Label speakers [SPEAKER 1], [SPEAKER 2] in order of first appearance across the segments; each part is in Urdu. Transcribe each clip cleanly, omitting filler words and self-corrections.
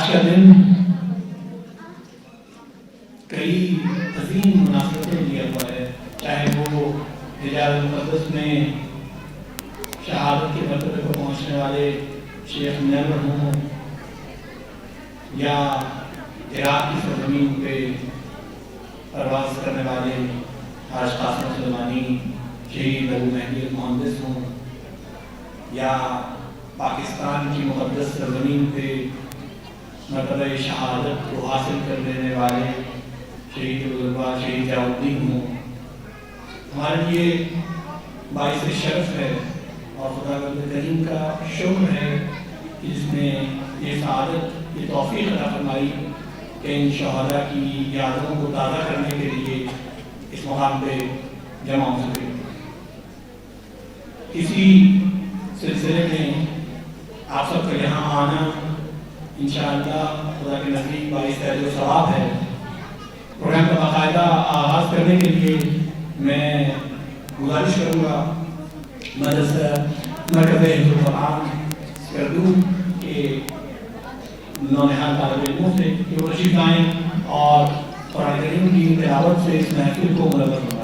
[SPEAKER 1] آج کا دن کئی عظیم مناسبتیں لیا ہوا ہے، چاہے وہ حجاز المقدس میں شہادت کے مرتبے کو پہنچنے والے شیخ منور ہوں یا عراق کی سرزمین پہ پرواز کرنے والے حاج قاسم سلیمانی شہید ابو مہدی المہندس ہوں، یا پاکستان کی مقدس سرزمین پہ مرتبہ شہادت کو حاصل کر لینے والے شہید الغربا شہید ضیاء الدین ہوں، ہمارے لیے باعث شرف ہے اور خدا کریم کا شکر ہے کہ جس نے یہ سعادت یہ توفیق عطا فرمائی کہ ان شہداء کی یادوں کو تازہ کرنے کے لیے اس مقام پہ جمع ہو سکے۔ اسی سلسلے میں آپ سب کا یہاں آنا انشاءاللہ خدا کے نزدیک باعث اجر و ثواب ہے۔ پروگرام کا باقاعدہ آغاز کرنے کے لیے میں گزارش کروں گا مدرسہ مرکز حفظ القرآن سکردو کے نونہال طالب علموں سے کہ وہ تشریف لائیں اور قرآن کریم کی تلاوت سے اس محفل کو منور بنائیں۔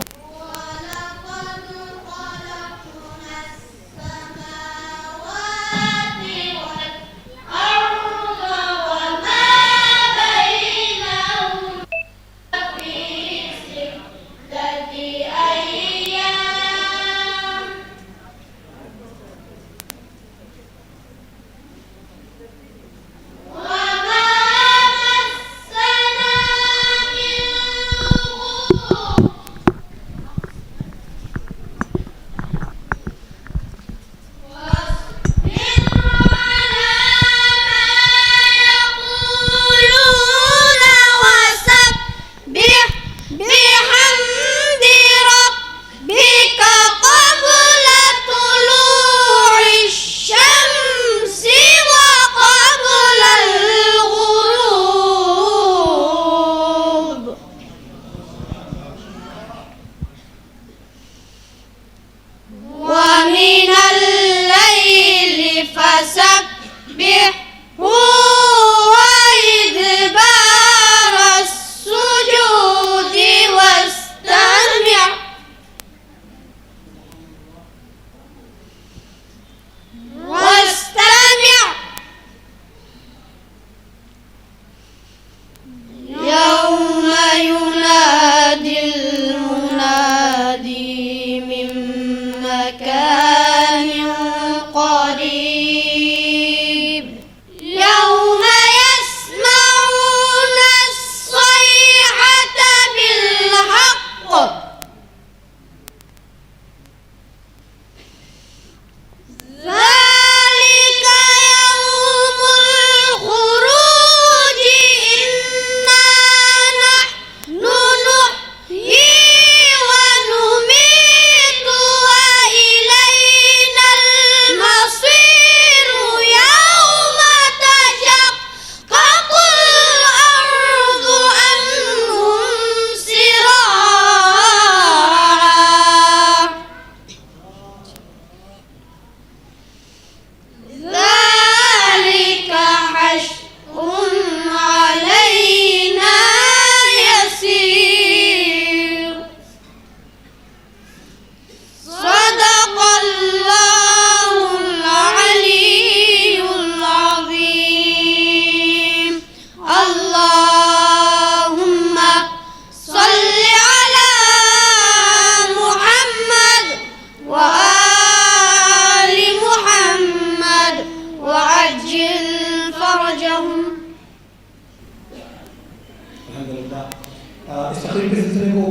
[SPEAKER 1] اس تقریب کے سلسلے کو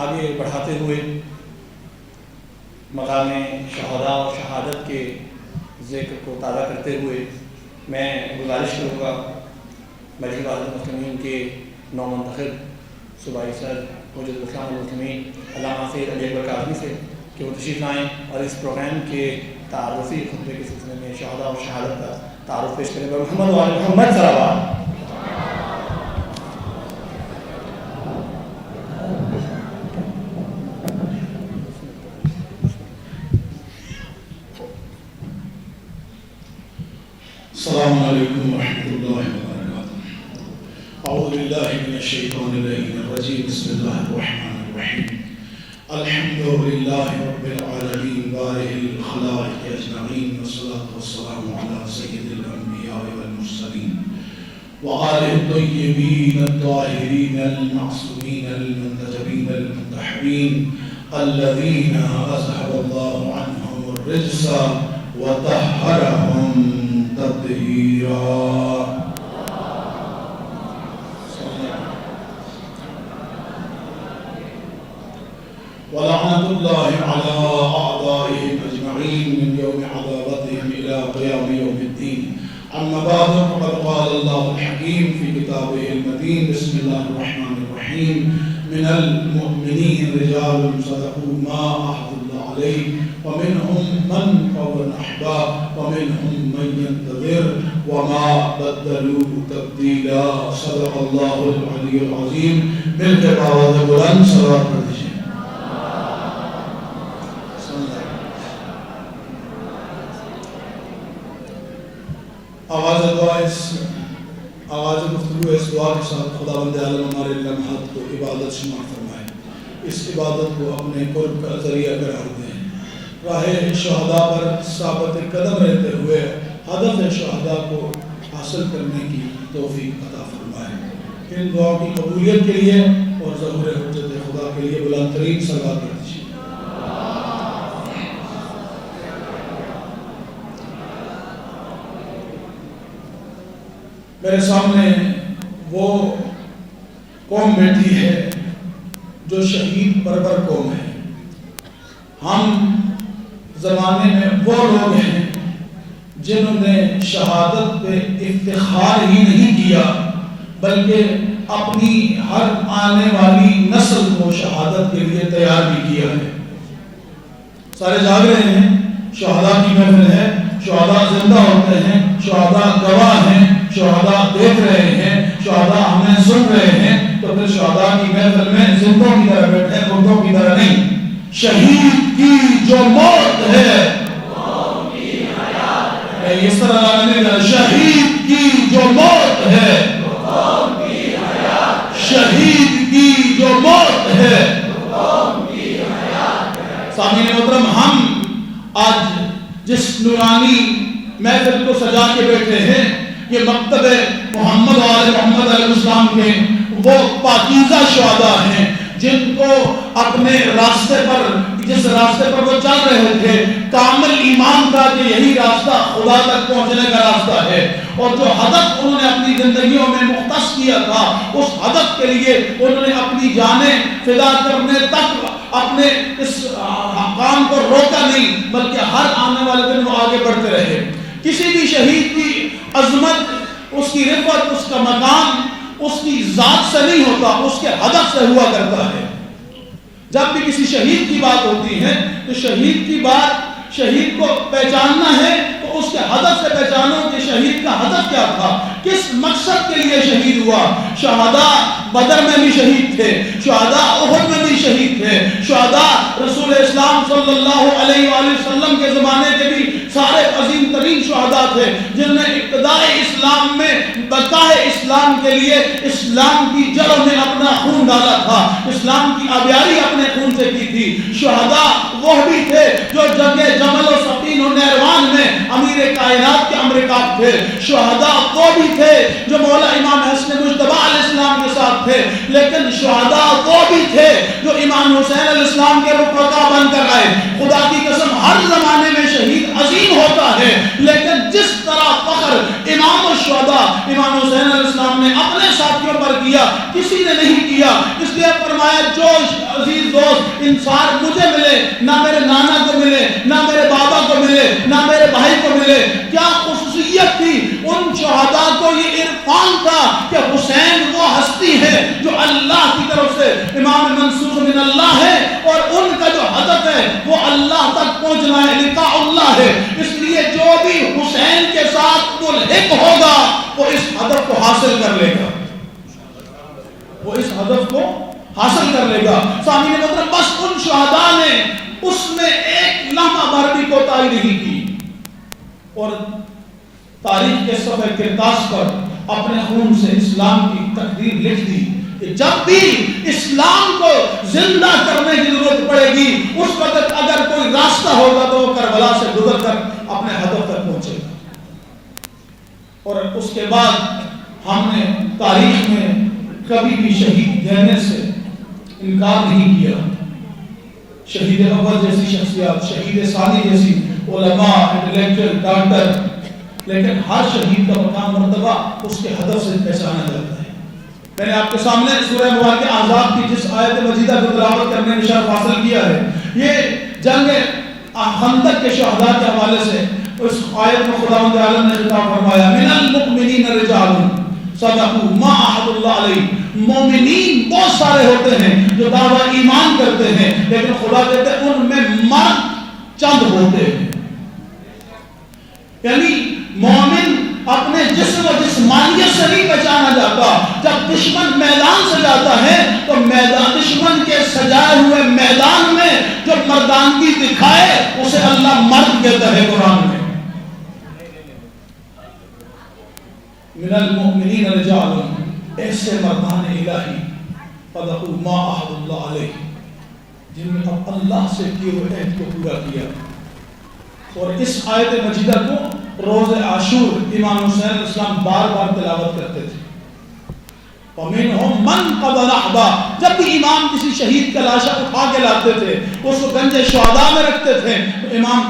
[SPEAKER 1] آگے بڑھاتے ہوئے مقام شہداء اور شہادت کے ذکر کو تازہ کرتے ہوئے میں گزارش کروں گا مجلس المسلمین کے نو منتخب صوبائی صدر حجت الاسلام المسلمین علامہ سید علی اکبر کاظمی سے کہ وہ تشریف لائیں اور اس پروگرام کے تعارفی خطبے کے سلسلے میں شہداء اور شہادت کا تعارف پیش کریں گے۔ محمد و آل محمد صلوات۔
[SPEAKER 2] السلام علیکم ورحمۃ اللہ وبرکاتہ۔ أعوذ بالله من الشيطان الرجيم بسم الله الرحمن الرحيم الحمد لله رب العالمين بارئ الخلائق أجمعين والصلاة والسلام على سيد الأنبياء والمرسلين وآله الطيبين الطاهرين المعصومين المنتجبين المنتحبين الذين أذهب الله عنهم الرجس وطهرهم تطهيرا. ولعنة الله على أعدائهم أجمعين من يوم عذابتهم إلى قيام يوم الدين. أما بعد فقد قال الله الحكيم في كتابه المتين بسم الله الرحمن الرحيم من المؤمنين رجال صدقوا ما عاهدوا الله عليه ومنهم من قضى نحبه ومنهم من ينتظر وما بدلوا تبديلا. صدق الله العلي العظيم. مل کے آواز بلند صلوات پڑھ دیجیے. آواز گفتگو اس دعا کے ساتھ خداوند عالم ہمارے لمحات کو عبادت شمار فرمائے. اس عبادت کو اپنے قرب کا ذریعہ قرار دیں. راہ شہداء پر ثابت قدم رہتے ہوئے ہدف شہداء کو حاصل کرنے کی توفیق عطا فرمائے. ان دعاؤں کی قبولیت کے لیے اور ظہور حجت خدا کے لیے بلند ترین صلوات پڑھ دیجیے. میرے سامنے وہ قوم بیٹھی ہے جو شہید پرور قوم ہے. ہم زمانے میں وہ لوگ ہیں جنہوں نے شہادت پہ افتخار ہی نہیں کیا بلکہ اپنی ہر آنے والی نسل کو شہادت کے لیے تیار بھی کیا ہے. سارے جاگ رہے ہیں. شہداء کی محفل ہے. شہداء زندہ ہوتے ہیں. شہداء گواہ ہیں. شہداء دیکھ رہے ہیں. شہداء ہمیں سن رہے ہیں. تو پھر شہداء کی محفل میں زندوں کی طرح بیٹھے مردوں کی طرح نہیں. شہید کی جو موت ہے اس طرح شہید کی جو موت ہے شہید کی جو موت ہے. سامعین محترم ہم آج جس نورانی محفل کو سجا کے بیٹھے ہیں یہ مکتب محمد آل محمد علیہ السلام کے وہ پاکیزہ شہداء ہیں جن کو اپنے راستے پر جس راستے پر وہ چل رہے تھے کامل ایمان تھا کہ یہی راستہ خدا تک پہنچنے کا راستہ ہے. اور جو ہدف انہوں نے اپنی زندگیوں میں مختص کیا تھا اس ہدف کے لیے انہوں نے اپنی جانیں فدا کرنے تک اپنے اس کام کو روکا نہیں بلکہ ہر آنے والے دن وہ آگے بڑھتے رہے. کسی بھی شہید کی عظمت اس کی رفعت اس کا مقام اس کی ذات سے نہیں ہوتا اس کے ہدف سے ہوا کرتا ہے. جب بھی کسی شہید کی بات ہوتی ہے تو شہید کی بات شہید کو پہچاننا ہے تو اس کے ہدف سے پہچانو کہ شہید کا ہدف کیا تھا کس مقصد کے لیے شہید ہوا. شہداء بدر میں بھی شہید تھے. شہداء احد میں بھی شہید تھے. شہداء رسول اسلام صلی اللہ علیہ وآلہ وسلم کے زمانے کے بھی سارے عظیم ترین شہداء تھے جنہوں نے ابتداء اسلام میں بقاء اسلام کے لیے اسلام کی جڑوں میں اپنا خون ڈالا تھا. اسلام کی آبیاری اپنے خون سے کی تھی. شہداء وہ بھی تھے جو جنگ جمل و صفین و نیروان میں امیر کائنات کے امرکاب تھے. شہداء وہ بھی تھے جو مولا امام حسن مجتبی علیہ السلام کے ساتھ تھے. لیکن شہداء وہ بھی تھے جو امام حسین علیہ السلام کے رفقا بن کر آئے. خدا کی قسم ہر زمانے میں شہید عظیم ہوتا ہے لیکن جس طرح فخر امام الشہداء امام حسین علیہ السلام نے اپنے ساتھیوں پر کیا کسی نے نہیں کیا. اس لیے فرمایا جو عزیز دوست انسان مجھے ملے نہ میرے نانا کو ملے نہ میرے بابا کو ملے نہ میرے بھائی کو ملے. کیا خصوصیت تھی ان شہداء کو؟ یہ عرفان تھا کہ حسین وہ ہستی ہے جو اللہ کی طرف سے امام منصور من اللہ ہے اور ان کا جو ہدف ہے وہ اللہ تک پہنچنا ہے لقاء اللہ ہے. اس لیے جو بھی حسین کے ساتھ ملحق ہوگا وہ اس ہدف کو حاصل کر لے گا. وہ اس ہدف کو حاصل کر لے گا. سامعین محترم بس ان شہداء نے اس میں ایک لمحہ بھر بھی کوتاہی نہیں کی اور تاریخ کے صفحے کرتاس پر اپنے خون سے اسلام کی تقدیر لکھ دی کہ جب بھی اسلام کو زندہ کرنے کی ضرورت پڑے گی اس وقت اگر کوئی راستہ ہوگا تو وہ کربلا سے گزر کر اپنے ہدف تک پہنچے گا. اور اس کے بعد ہم نے تاریخ میں کبھی بھی شہید دینے سے انکار نہیں کیا. شہید اول جیسی شخصیات، شہید ثانی جیسی علماء، انٹلیکچوئل، ڈاکٹر، لیکن ہر شہید کا مقام مرتبہ اس کے ہدف سے پہچانا جاتا ہے. میں نے آپ کے سامنے سورہ مبارکہ احزاب کی جس آیت مجیدہ کو تلاوت کرنے میں شرف حاصل کیا ہے، یہ جنگ خندق کے شہداء کے حوالے سے اس آیت میں خداوند عالم نے خطاب فرمایا من المؤمنین رجال صدقوا ما عهد اللہ علیہ. مومنین بہت سارے ہوتے ہیں جو دعویٰ ایمان کرتے ہیں، لیکن خدا کہتے ہیں ان میں مرد چند ہوتے ہیں. یعنی مومن اپنے جسم و جسمانیت سے نہیں پہچانا جاتا. جب دشمن میدان سے جاتا ہے تو میدان دشمن کے سجائے ہوئے میدان میں جو مردانگی دکھائے اسے اللہ مرد کہتا ہے قرآن میں. من المؤمنین رجال، ایسے مردان الہی صدقوا ما عهد اللہ علیہ، جن نے اللہ سے کیے ہوئے عہد کو پورا کیا. اور اس آیت مجیدہ کو روز عاشور امام حسین علیہ السلام بار بار تلاوت کرتے تھے. وَمِنْهُمْ مَنْ قَضَى نَحْبًا، جب بھی امام کسی شہید کا لاشا اٹھا کے لاتے تھے اس کو گنج شہداء میں رکھتے تھے، امام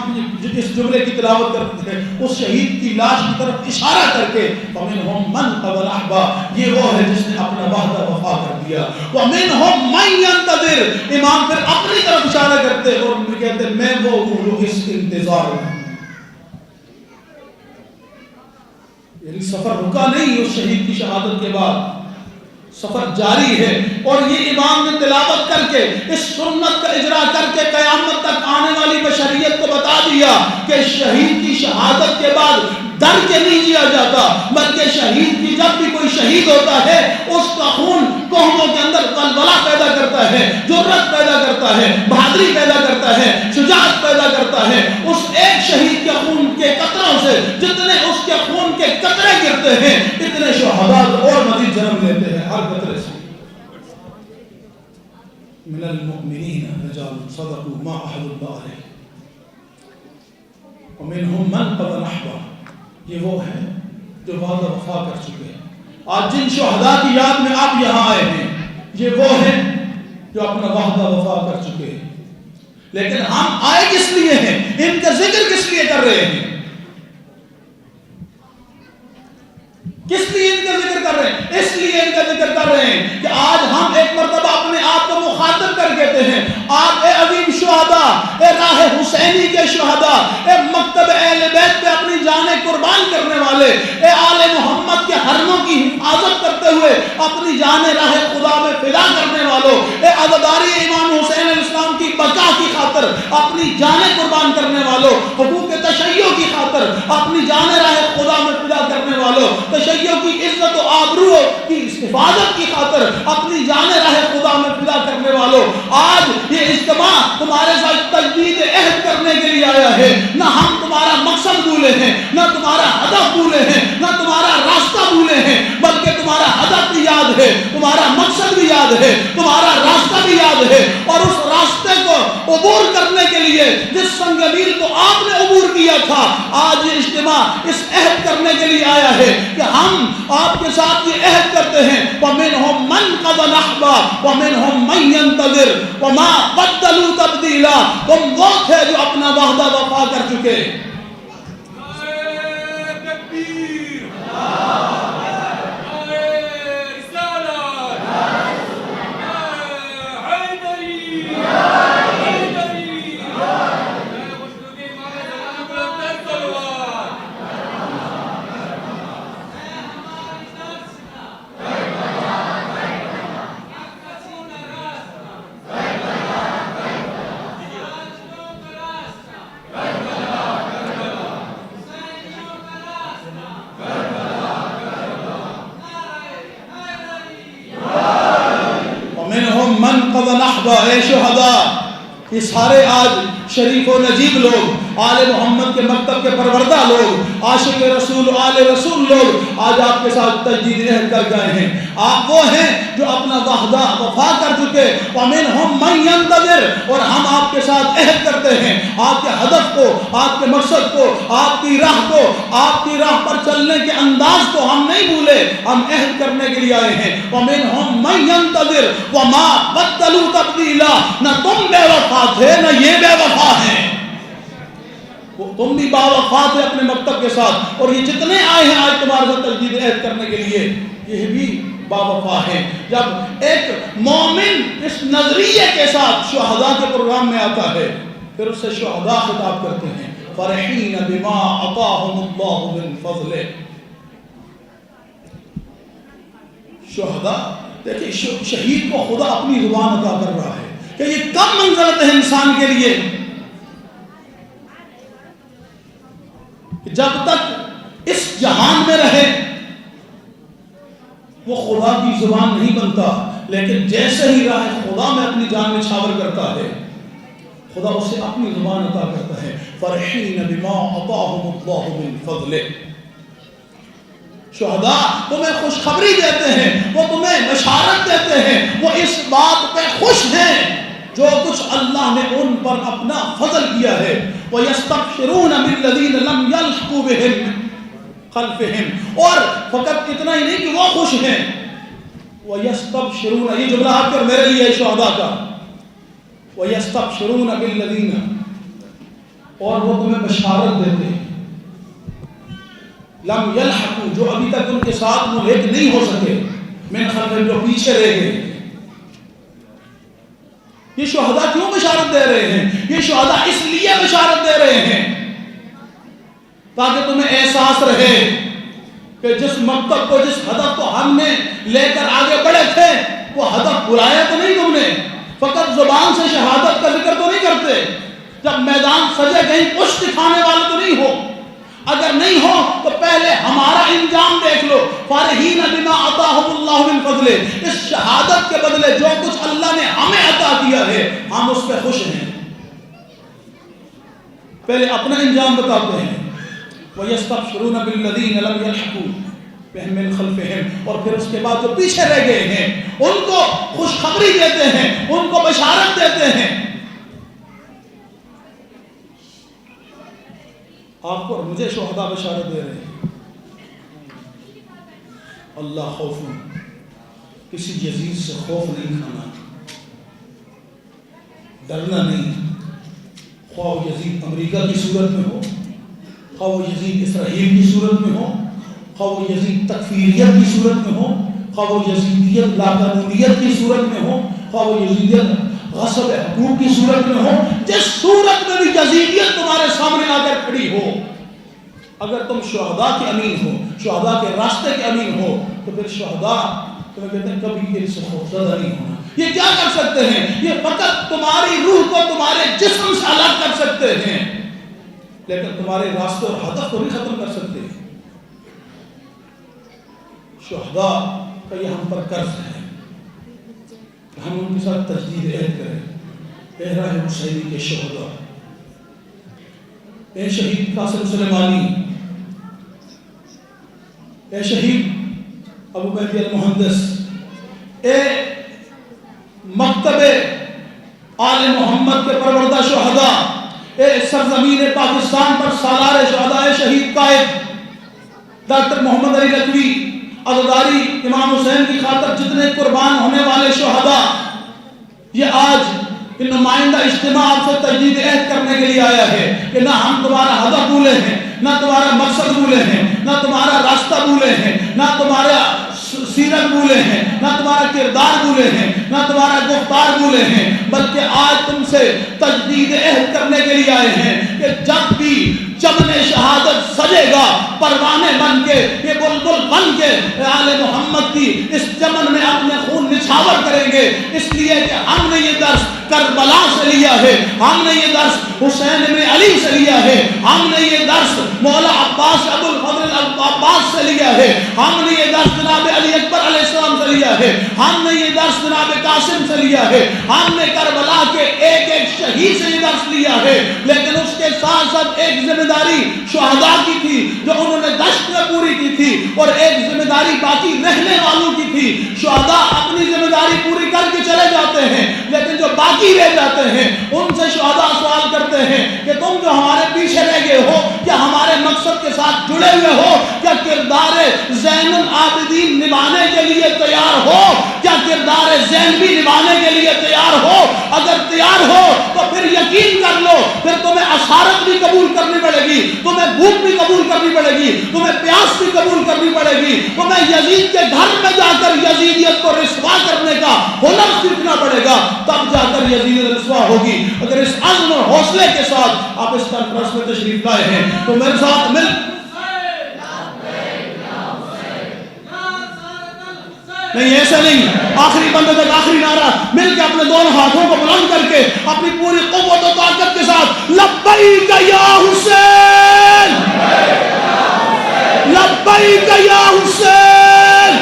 [SPEAKER 2] اس جملے کی تلاوت کرتے تھے اس شہید کی لاش کی طرف اشارہ کر کے وَمِنْهُمْ مَنْ قَضَى نَحْبًا، یہ وہ ہے جس نے اپنا وعدہ وفا کر دیا. وَمِنْهُمْ مَنْ يَنْتَظِرُ، امام پھر اپنی طرف اشارہ کرتے اور کہتے میں وہ ہوں جو اس انتظار ہوں. یعنی سفر رکا نہیں، اس شہید کی شہادت کے بعد سفر جاری ہے. اور یہ امام نے تلاوت کر کے اس سنت کا اجرا کر کے قیامت تک آنے والی بشریت کو بتا دیا کہ شہید کی شہادت کے بعد ڈر کے نہیں جیا جاتا، بلکہ شہید کی جب بھی کوئی شہید ہوتا ہے اس کا خون قوموں کے اندر ولولہ پیدا کرتا ہے، جرأت پیدا کرتا ہے، بہادری پیدا کرتا ہے، شجاعت پیدا کرتا ہے. اس ایک شہید کے خون کے قطروں سے جتنے اس کے خون کے قطرے گرتے ہیں اتنے شہداء اور مزید جنم لیتے ہیں ہر قطرے سے. من المؤمنین رجال صدقوا ما عهد اللہ علیہ ومنهم من قضى نحبه، یہ وہ ہیں جو وعدہ وفا کر چکے ہیں. آج جن شہداء کی یاد میں آپ یہاں آئے ہیں یہ وہ ہیں جو اپنا وعدہ وفا کر چکے ہیں. لیکن ہم آئے کس لیے ہیں، ان کا ذکر کس لیے کر رہے ہیں، کس لیے ان کا ذکر کر رہے ہیں؟ اس لیے ان کا ذکر کر رہے ہیں کہ آج ہم ایک مرتبہ اپنے آپ کو مخاطب کر کہتے ہیں آپ اے عظیم شہداء، اے راہ حسینی کے شہداء، اے مکتب اہل بیت پہ اپنی جانیں قربان کرنے والے، اے آل محمد کے حرموں کی حفاظت کرتے ہوئے اپنی جانیں راہ خدا میں فدا کرنے والوں، اے عزاداری امام حسین علیہ السلام کی بقا کی خاطر اپنی جانیں قربان کرنے والوں، حقوق تشیع کی خاطر اپنی جانیں راہ خدا میں فدا کرنے والوں، تشیع کی عزت و آبرو کی حفاظت کی خاطر اپنی جانیں راہ خدا میں فدا کرنے والوں، آج یہ اجتماع تمہارے ساتھ تجدید عہد کرنے کے لیے آیا ہے. نہ ہم تمہارا مقصد بھولے ہیں، نہ تمہارا ہدف بھولے ہیں، نہ تمہارا راستہ بھولے ہیں، بلکہ تمہارا ہدف بھی یاد ہے، تمہارا مقصد بھی یاد ہے، تمہارا راستہ بھی یاد ہے. اور اس راستے کو عبور کرنے کے لیے جس سنگ میل کو آپ نے عبور کیا تھا، آج یہ اجتماع اس عہد کرنے کے لیے آیا ہے کہ ہم آپ کے ساتھ یہ عہد کرتے ہیں وَمِنْهُمْ مَنْ قَضَى نَحْبًا وَمِنْهُمْ مَنْ يَنْتَظِرُ وَمَا بَدَّلُوا تَبْدِيلًا. تم وہ تھے جو اپنا وعدہ وفا کر چکے. اے شہداء، یہ سارے آج شریف و نجیب لوگ آل محمد کے مکتب کے پروردہ لوگ، عاشق رسول آل رسول لوگ آج آپ کے ساتھ تجدید عہد کر گئے ہیں۔ آپ وہ ہیں جو اپنا وعدہ وفا کر چکے، وَمِنْهُمْ مَنْ يَنْتَظِرُ، اور ہم آپ کے ساتھ عہد کرتے ہیں، آپ کے ہدف کو، آپ کے مقصد کو، آپ کی راہ کو، آپ کی راہ پر چلنے کے انداز کو ہم نہیں بھولے، ہم عہد کرنے کے لیے آئے ہیں۔ وَمِنْهُمْ مَنْ يَنْتَظِرُ وَمَا بَدَّلُوا تَبْدِيلًا، نہ تم بے وفا تھے نہ یہ بے وفا ہیں، وہ تم بھی با وفا تھے اپنے مکتب کے ساتھ، اور یہ جتنے آئے ہیں آج تمہارے ساتھ تجدید عہد کرنے کے لیے یہ بھی با وفا ہیں۔ جب ایک مومن اس نظریے کے ساتھ شہداء کے پروگرام میں آتا ہے پھر اس سے شہداء خطاب کرتے ہیں، فرحین بما عطاہم اللہ من فضلہ۔ شہداء دیکھیں، شہید کو خدا اپنی زبان عطا کر رہا ہے کہ یہ کم منزلت ہے انسان کے لیے کہ جب تک اس جہان میں رہے وہ خدا کی زبان نہیں بنتا، لیکن جیسے ہی راہ خدا میں اپنی جان میں چھاور کرتا ہے خدا اسے اپنی زبان عطا کرتا ہے، فرحین بما عطاہم اللہ من فضلہ۔ شہداء تمہیں خوشخبری دیتے ہیں، وہ تمہیں بشارت دیتے ہیں، وہ اس بات پہ خوش ہیں جو کچھ اللہ نے ان پر اپنا فضل کیا ہے۔ وَيَسْتَبْشِرُونَ بِالَّذِينَ لَمْ يَلْحَقُوا بِهِمْ خَلْفِهِمْ، اور فقط اتنا ہی نہیں کہ وہ خوش ہیں، وَيَسْتَبْشِرُونَ، یہ جملہ آپ کے اور میرے لیے شہداء کا، وَيَسْتَبْشِرُونَ بِالَّذِينَ، اور وہ تمہیں بشارت دیتے ہیں، لم یلحقوا، جو ابھی تک ان کے ساتھ ملحق نہیں ہو سکے، من خلفہم، جو پیچھے رہ گئے۔ یہ شہداء کیوں بشارت دے رہے ہیں؟ یہ شہداء اس لیے بشارت دے رہے ہیں تاکہ تمہیں احساس رہے کہ جس مقصد کو، جس ہدف کو ہم نے لے کر آگے بڑھے تھے وہ ہدف بلایا تو نہیں تم نے، فقط زبان سے شہادت کا ذکر تو نہیں کرتے، جب میدان سجے کہیں پشت دکھانے والے تو نہیں ہو، اگر نہیں ہو تو پہلے ہمارا انجام دیکھ لو، فرحین بما عطاہم اللہ من فضلہ، اس شہادت کے بدلے جو کچھ اللہ نے ہمیں عطا کیا ہے ہم اس پہ خوش ہیں، پہلے اپنا انجام بتاتے ہیں۔ وَيَسْتَبْشِرُونَ بِالَّذِينَ لَمْ يَلْحَقُوا بِهِمْ مِنْ خَلْفِهِمْ، اور پھر اس کے بعد جو پیچھے رہ گئے ہیں ان کو خوشخبری دیتے ہیں، ان کو بشارت دیتے ہیں۔ آپ کو اور مجھے شہداء بشارت دے رہے ہیں، اللہ خوف، کسی یزید سے خوف نہیں کھانا، ڈرنا نہیں، خواہ وہ یزید امریکہ کی صورت میں ہو، خواہ وہ یزید اسرائیل کی صورت میں ہو، خواہ وہ یزید تکفیریت کی صورت میں ہو، خواہ وہ یزیدیت لاقانونیت کی صورت میں ہو، خواہ وہ یزیدیت غصب حقوق کی صورت میں ہو، جس صورت میں بھی یزیدیت تمہارے سامنے آ کر کھڑی ہو، اگر تم شہداء کے امین ہو، شہداء کے راستے کے امین ہو، تو پھر شہداء تمہیں کہتے ہیں کبھی ان سے خوفزدہ نہیں ہونا۔ یہ کیا کر سکتے ہیں؟ یہ فقط تمہاری روح کو تمہارے جسم سے الگ کر سکتے ہیں، لیکن تمہارے راستے اور ہدف کو نہیں ختم کر سکتے۔ شہداء کا یہ ہم پر قرض ہے، ہم ان کے ساتھ تجدید عہد کریں۔ اے راہ حسینی کے شہداء، اے شہید قاسم سلیمانی، اے شہید ابو مہدی المہندس، اے مکتب آل محمد کے پروردہ شہداء، اے سرزمین پاکستان پر سالار شہداء، اے شہید قائد ڈاکٹر محمد علی لکھوی، عزاداری امام حسین کی خاطر جتنے قربان ہونے والے شہداء، یہ آج یہ نمائندہ اجتماع آپ سے تجدید عہد کرنے کے لیے آیا ہے کہ نہ ہم تمہارا ہدف بھولے ہیں، نہ تمہارا مقصد بھولے ہیں، نہ تمہارا راستہ بھولے ہیں، نہ تمہارا سیرت بھولے ہیں، نہ تمہارا کردار بھولے ہیں، نہ تمہارا گفتار بھولے ہیں، بلکہ آج تم سے تجدید عہد کرنے کے لیے آئے ہیں کہ جب بھی چمن شہادت سجے گا، پروانے بن کے، یہ بلبل بن کے آل محمد کی اس چمن میں اپنے خون نچھاور کریں گے، اس لیے کہ ہم نے یہ درس کربلا سے لیا ہے، ہم نے یہ درس حسین ابن علی سے لیا ہے، ہم نے یہ درس مولا عباس ابو الفضل عباس سے لیا ہے، ہم نے یہ درس جناب علی اکبر علیہ السلام سے لیا ہے، ہم نے یہ درس جناب قاسم سے لیا ہے، ہم نے کربلا کے ایک ایک شہید سے یہ درس لیا ہے، لیکن اس کے ساتھ ساتھ ایک ذمہ داری شہداء کی تھی جو انہوں نے دشت میں پوری کی تھی، اور ایک ذمہ داری باقی رہنے والوں کی تھی۔ شہداء اپنی ذمہ داری پوری کر کے چلے جاتے ہیں، لیکن جو باقی رہ جاتے ہیں ان سے شہداء سوال کرتے ہیں کہ تم جو ہمارے پیچھے رہ گئے ہو، کیا ہمارے مقصد کے ساتھ جڑے ہوئے ہو؟ کیا کردار زین العابدین نبھانے کے لیے تیار ہو؟ کیا کردار زینبی نبھانے کے لیے تیار ہو؟ اگر تیار ہو تو پھر یقین کر لو، پھر تمہیں اسارت بھی قبول کرنی پڑے گی، تمہیں بھوک بھی قبول کرنی پڑے گی، تمہیں پیاس بھی قبول کرنی پڑے گی، تمہیں یزید کے گھر میں جا کر یزیدیت کو رسوا کرنے کا ہنر سیکھنا پڑے گا، تب جا کر یزیدیت رسوا ہوگی۔ اگر اس عزم اور حوصلے کے ساتھ آپ اس کانفرنس میں تشریف لائے ہیں تو میرے ساتھ مل نہیں، ایسا نہیں، آخری بندے تک آخری نعرہ مل کے اپنے دونوں ہاتھوں کو بلند کر کے اپنی پوری قوت و طاقت کے ساتھ لبیک یا حسین، لبیک یا حسین،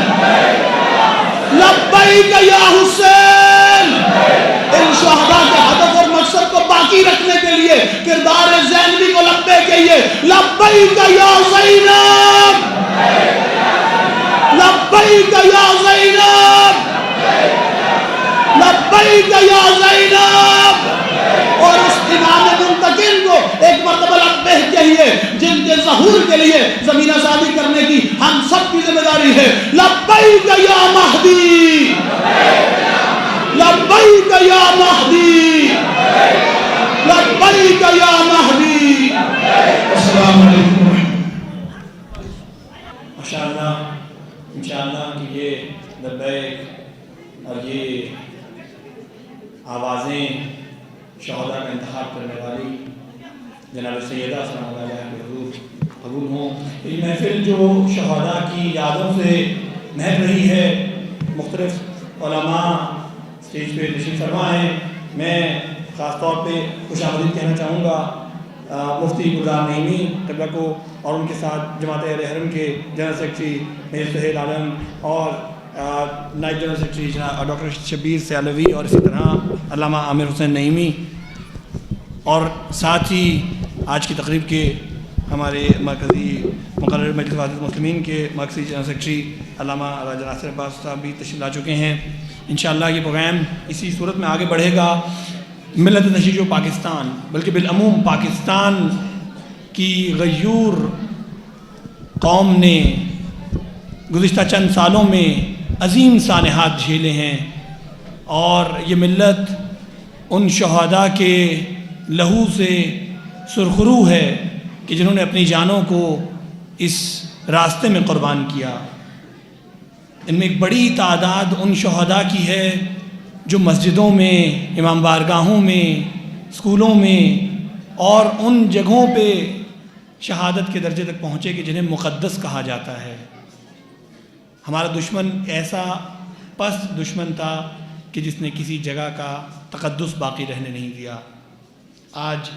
[SPEAKER 2] لبیک یا حسین۔ ان شہداء کے ہدف اور مقصد کو باقی رکھنے کے لیے کردار زینبی کو لبیک کہیے، لبیک یا زینب، لبیک یا زینب، لبیک یا زینب۔ اور اس امام منتقم کو ایک مرتبہ لبیک کہیے جن کے ظہور کے لیے زمین آزادی کرنے کی ہم سب کی ذمہ داری ہے، لبیک یا مہدی، لبیک یا مہدی، لبیک یا مہدی۔ السلام علیکم۔
[SPEAKER 1] ماشاءاللہ، انشاءاللہ کہ یہ لبیک اور یہ آوازیں شہداء کا انتخاب کرنے والی جناب سیدہ سلام اللہ علیہ کے حضور قبول ہوں۔ یہ محفل جو شہداء کی یادوں سے مہک رہی ہے، مختلف علماء اسٹیج پہ تشریف فرما ہیں، میں خاص طور پہ خوش آمدید کہنا چاہوں گا مفتی گلزار نعیمی قبلہ کو، اور ان کے ساتھ جماعت اہل حرم کے جنرل سیکرٹری میر سہیل عالم اور نائب جنرل سیکرٹری جناب ڈاکٹر شبیر سیالوی، اور اسی طرح علامہ عامر حسین نعیمی، اور ساتھ ہی آج کی تقریب کے ہمارے مرکزی مقرر مجلس وحدت المسلمین کے مرکزی جنرل سیکرٹری علامہ راجہ ناصر عباس صاحب بھی تشریف لا چکے ہیں۔ انشاءاللہ یہ پروگرام اسی صورت میں آگے بڑھے گا۔ ملت نشیج و پاکستان، بلکہ بالعموم پاکستان کی غیور قوم نے گزشتہ چند سالوں میں عظیم سانحات جھیلے ہیں، اور یہ ملت ان شہداء کے لہو سے سرخرو ہے کہ جنہوں نے اپنی جانوں کو اس راستے میں قربان کیا۔ ان میں ایک بڑی تعداد ان شہداء کی ہے جو مسجدوں میں، امام بارگاہوں میں، اسکولوں میں اور ان جگہوں پہ شہادت کے درجے تک پہنچے کہ جنہیں مقدس کہا جاتا ہے۔ ہمارا دشمن ایسا پست دشمن تھا کہ جس نے کسی جگہ کا تقدس باقی رہنے نہیں دیا۔ آج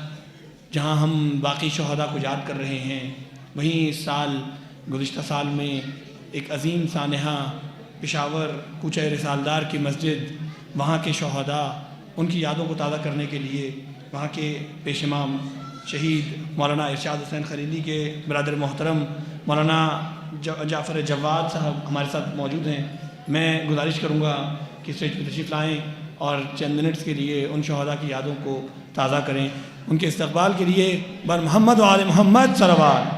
[SPEAKER 1] جہاں ہم باقی شہداء کو یاد کر رہے ہیں، وہیں اس سال گزشتہ سال میں ایک عظیم سانحہ پشاور کوچہ رسالدار کی مسجد، وہاں کے شہداء، ان کی یادوں کو تازہ کرنے کے لیے وہاں کے پیش امام شہید مولانا ارشاد حسین خلیلی کے برادر محترم مولانا جعفر جواد صاحب ہمارے ساتھ موجود ہیں۔ میں گزارش کروں گا کہ اسٹیج پہ تشریف لائیں اور چند منٹس کے لیے ان شہداء کی یادوں کو تازہ کریں۔ ان کے استقبال کے لیے بر محمد و آل محمد صلوات۔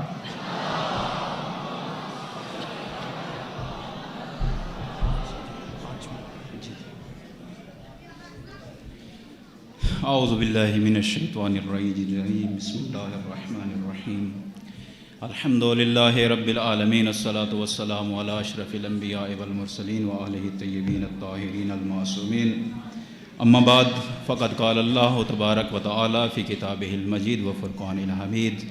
[SPEAKER 3] اعوذ باللہ من الشیطان الرجیم، بسم اللہ الرحمن الرحیم، الحمد للہ رب العالمین، الصلاۃ والسلام علی اشرف الانبیاء والمرسلین وآلہ الطیبین الطاہرین المعصومین، اما بعد فقد قال اللہ تبارک و تعالی فی کتابہ المجید وفرقانہ الحمید،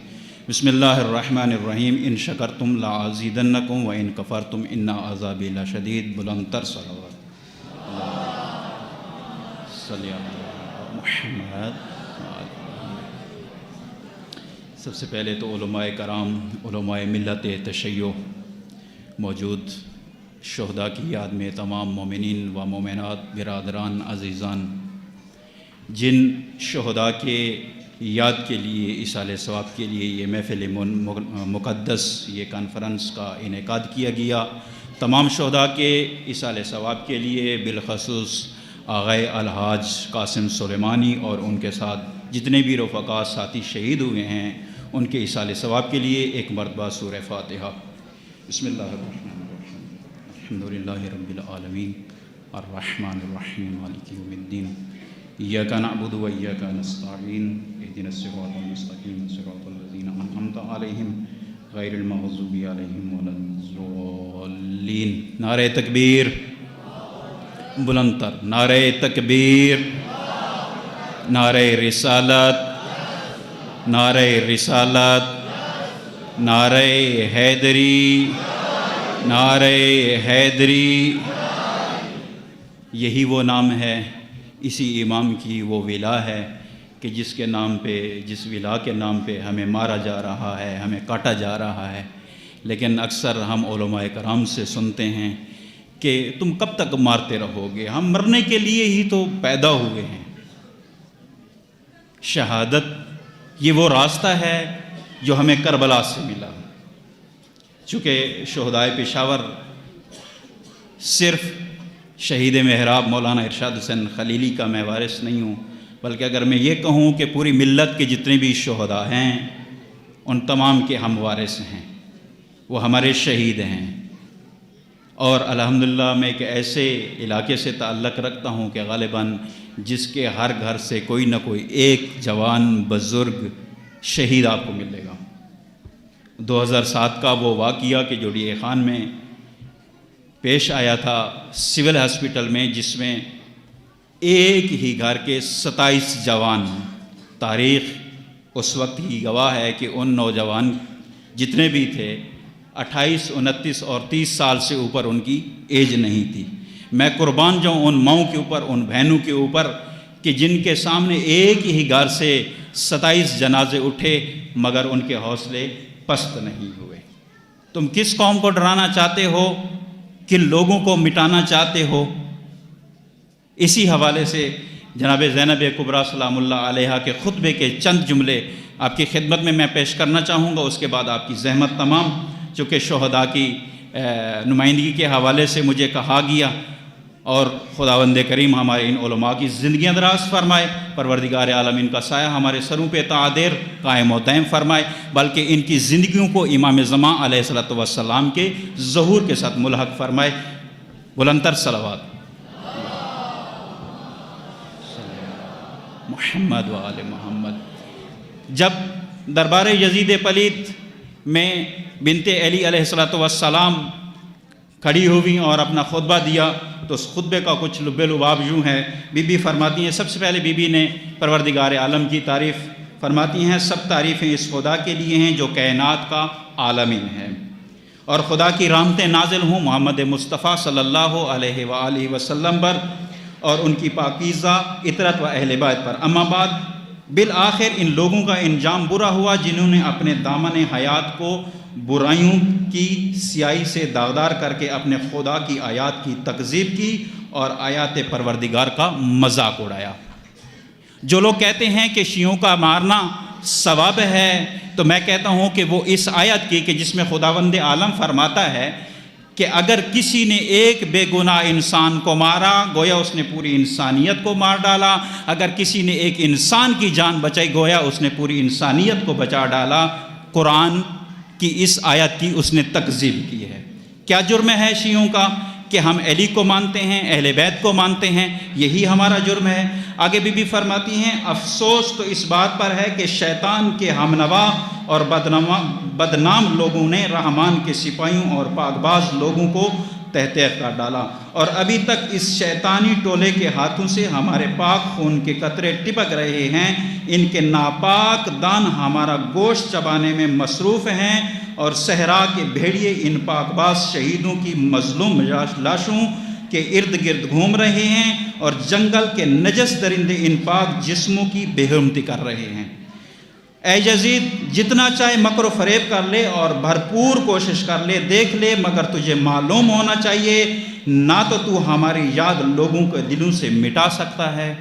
[SPEAKER 3] بسم اللہ الرحمن الرحیم، ان شکرتم لازیدنکم وان کفرتم ان عذابی لشدید۔ بلند تر صلوات صلی اللہ محمد۔ سب سے پہلے تو علماء کرام، علماء ملت تشیع، موجود شہداء کی یاد میں تمام مومنین و مومنات، برادران عزیزان، جن شہداء کے یاد کے لیے، ایصال ثواب کے لیے یہ محفل مقدس، یہ کانفرنس کا انعقاد کیا گیا، تمام شہداء کے ایصال ثواب کے لیے، بالخصوص آغائے الحاج قاسم سلیمانی اور ان کے ساتھ جتنے بھی رفقا ساتھی شہید ہوئے ہیں، ان کے ایصال ثواب کے لیے ایک مرتبہ سورہ فاتحہ۔ بسم اللہ الرحمن الرحیم، الحمدللہ رب العالمین، الرحمن الرحیم، مالک یوم الدین، ایاک نعبد و ایاک نستعین، اہدنا الصراط المستقیم، صراط الذین انعمت علیہم غیر المغضوب علیہم ولا الضالین۔ نعرہ تکبیر، بلند تر نعرہ تکبیر، نعرہ رسالت، نعرہ رسالت، نعرہ حیدری، نعرہ حیدری۔ یہی وہ نام ہے، اسی امام کی وہ ولا ہے کہ جس کے نام پہ، جس ولا کے نام پہ ہمیں مارا جا رہا ہے، ہمیں کاٹا جا رہا ہے۔ لیکن اکثر ہم علماء کرام سے سنتے ہیں کہ تم کب تک مارتے رہو گے، ہم مرنے کے لیے ہی تو پیدا ہوئے ہیں۔ شہادت یہ وہ راستہ ہے جو ہمیں کربلا سے ملا۔ چونکہ شہدائے پشاور صرف شہید محراب مولانا ارشاد حسین خلیلی کا میں وارث نہیں ہوں، بلکہ اگر میں یہ کہوں کہ پوری ملت کے جتنے بھی شہداء ہیں ان تمام کے ہم وارث ہیں، وہ ہمارے شہید ہیں۔ اور الحمدللہ میں ایک ایسے علاقے سے تعلق رکھتا ہوں کہ غالباً جس کے ہر گھر سے کوئی نہ کوئی ایک جوان بزرگ شہید آپ کو ملے گا۔ 2007 کا وہ واقعہ کہ جو ڈی اے خان میں پیش آیا تھا سول ہاسپٹل میں، جس میں ایک ہی گھر کے 27 جوان، تاریخ اس وقت ہی گواہ ہے کہ ان نوجوان جتنے بھی تھے 28، 29 اور 30 سال سے اوپر ان کی ایج نہیں تھی۔ میں قربان جاؤں ان ماؤں کے اوپر، ان بہنوں کے اوپر کہ جن کے سامنے ایک ہی گھر سے 27 جنازے اٹھے مگر ان کے حوصلے پست نہیں ہوئے۔ تم کس قوم کو ڈرانا چاہتے ہو، کن لوگوں کو مٹانا چاہتے ہو؟ اسی حوالے سے جناب زینب کبریٰ سلام اللہ علیہا کے خطبے کے چند جملے آپ کی خدمت میں پیش کرنا چاہوں گا، اس کے بعد آپ کی زحمت تمام، چونکہ شہداء کی نمائندگی کے حوالے سے مجھے کہا گیا، اور خداوند کریم ہمارے ان علماء کی زندگیاں دراز فرمائے، پروردگار عالمین کا سایہ ہمارے سروں پہ تا دیر قائم و دائم فرمائے، بلکہ ان کی زندگیوں کو امام زمان علیہ الصلوۃ والسلام کے ظہور کے ساتھ ملحق فرمائے۔ بلندتر صلوات محمد و آل محمد۔ جب دربار یزید پلید میں بنت علی علیہ الصلوۃ والسلام کھڑی ہوئی اور اپنا خطبہ دیا تو اس خطبے کا کچھ لب لباب یوں ہے۔ بی بی فرماتی ہیں، سب سے پہلے بی بی نے پروردگار عالم کی تعریف فرماتی ہیں، سب تعریفیں اس خدا کے لیے ہیں جو کائنات کا عالمین ہے، اور خدا کی رحمتیں نازل ہوں محمد مصطفیٰ صلی اللہ علیہ وآلہ وسلم پر اور ان کی پاکیزہ عطرت و اہل بیت پر۔ اما بعد، بالآخر ان لوگوں کا انجام برا ہوا جنہوں نے اپنے دامن حیات کو برائیوں کی سیاہی سے داغدار کر کے اپنے خدا کی آیات کی تکذیب کی اور آیات پروردگار کا مذاق اڑایا۔ جو لوگ کہتے ہیں کہ شیعوں کا مارنا ثواب ہے، تو میں کہتا ہوں کہ وہ اس آیت کی کہ جس میں خداوند عالم فرماتا ہے کہ اگر کسی نے ایک بے گناہ انسان کو مارا گویا اس نے پوری انسانیت کو مار ڈالا، اگر کسی نے ایک انسان کی جان بچائی گویا اس نے پوری انسانیت کو بچا ڈالا۔ قرآن کی اس آیت کی اس نے تکذیب کی ہے۔ کیا جرم ہے شیعوں کا کہ ہم علی کو مانتے ہیں، اہل بیت کو مانتے ہیں، یہی ہمارا جرم ہے۔ آگے بی بی فرماتی ہیں، افسوس تو اس بات پر ہے کہ شیطان کے ہمنوا اور بدنام لوگوں نے رحمان کے سپاہیوں اور پاکباز لوگوں کو تحت کر ڈالا، اور ابھی تک اس شیطانی ٹولے کے ہاتھوں سے ہمارے پاک خون کے قطرے ٹپک رہے ہیں۔ ان کے ناپاک دان ہمارا گوشت چبانے میں مصروف ہیں، اور صحرا کے بھیڑیے ان پاکباز شہیدوں کی مظلوم لاشوں کے ارد گرد گھوم رہے ہیں، اور جنگل کے نجس درندے ان پاک جسموں کی بے حرمتی کر رہے ہیں۔ اے یزید جتنا چاہے مکر و فریب کر لے اور بھرپور کوشش کر لے، دیکھ لے، مگر تجھے معلوم ہونا چاہیے نہ تو ہماری یاد لوگوں کے دلوں سے مٹا سکتا ہے۔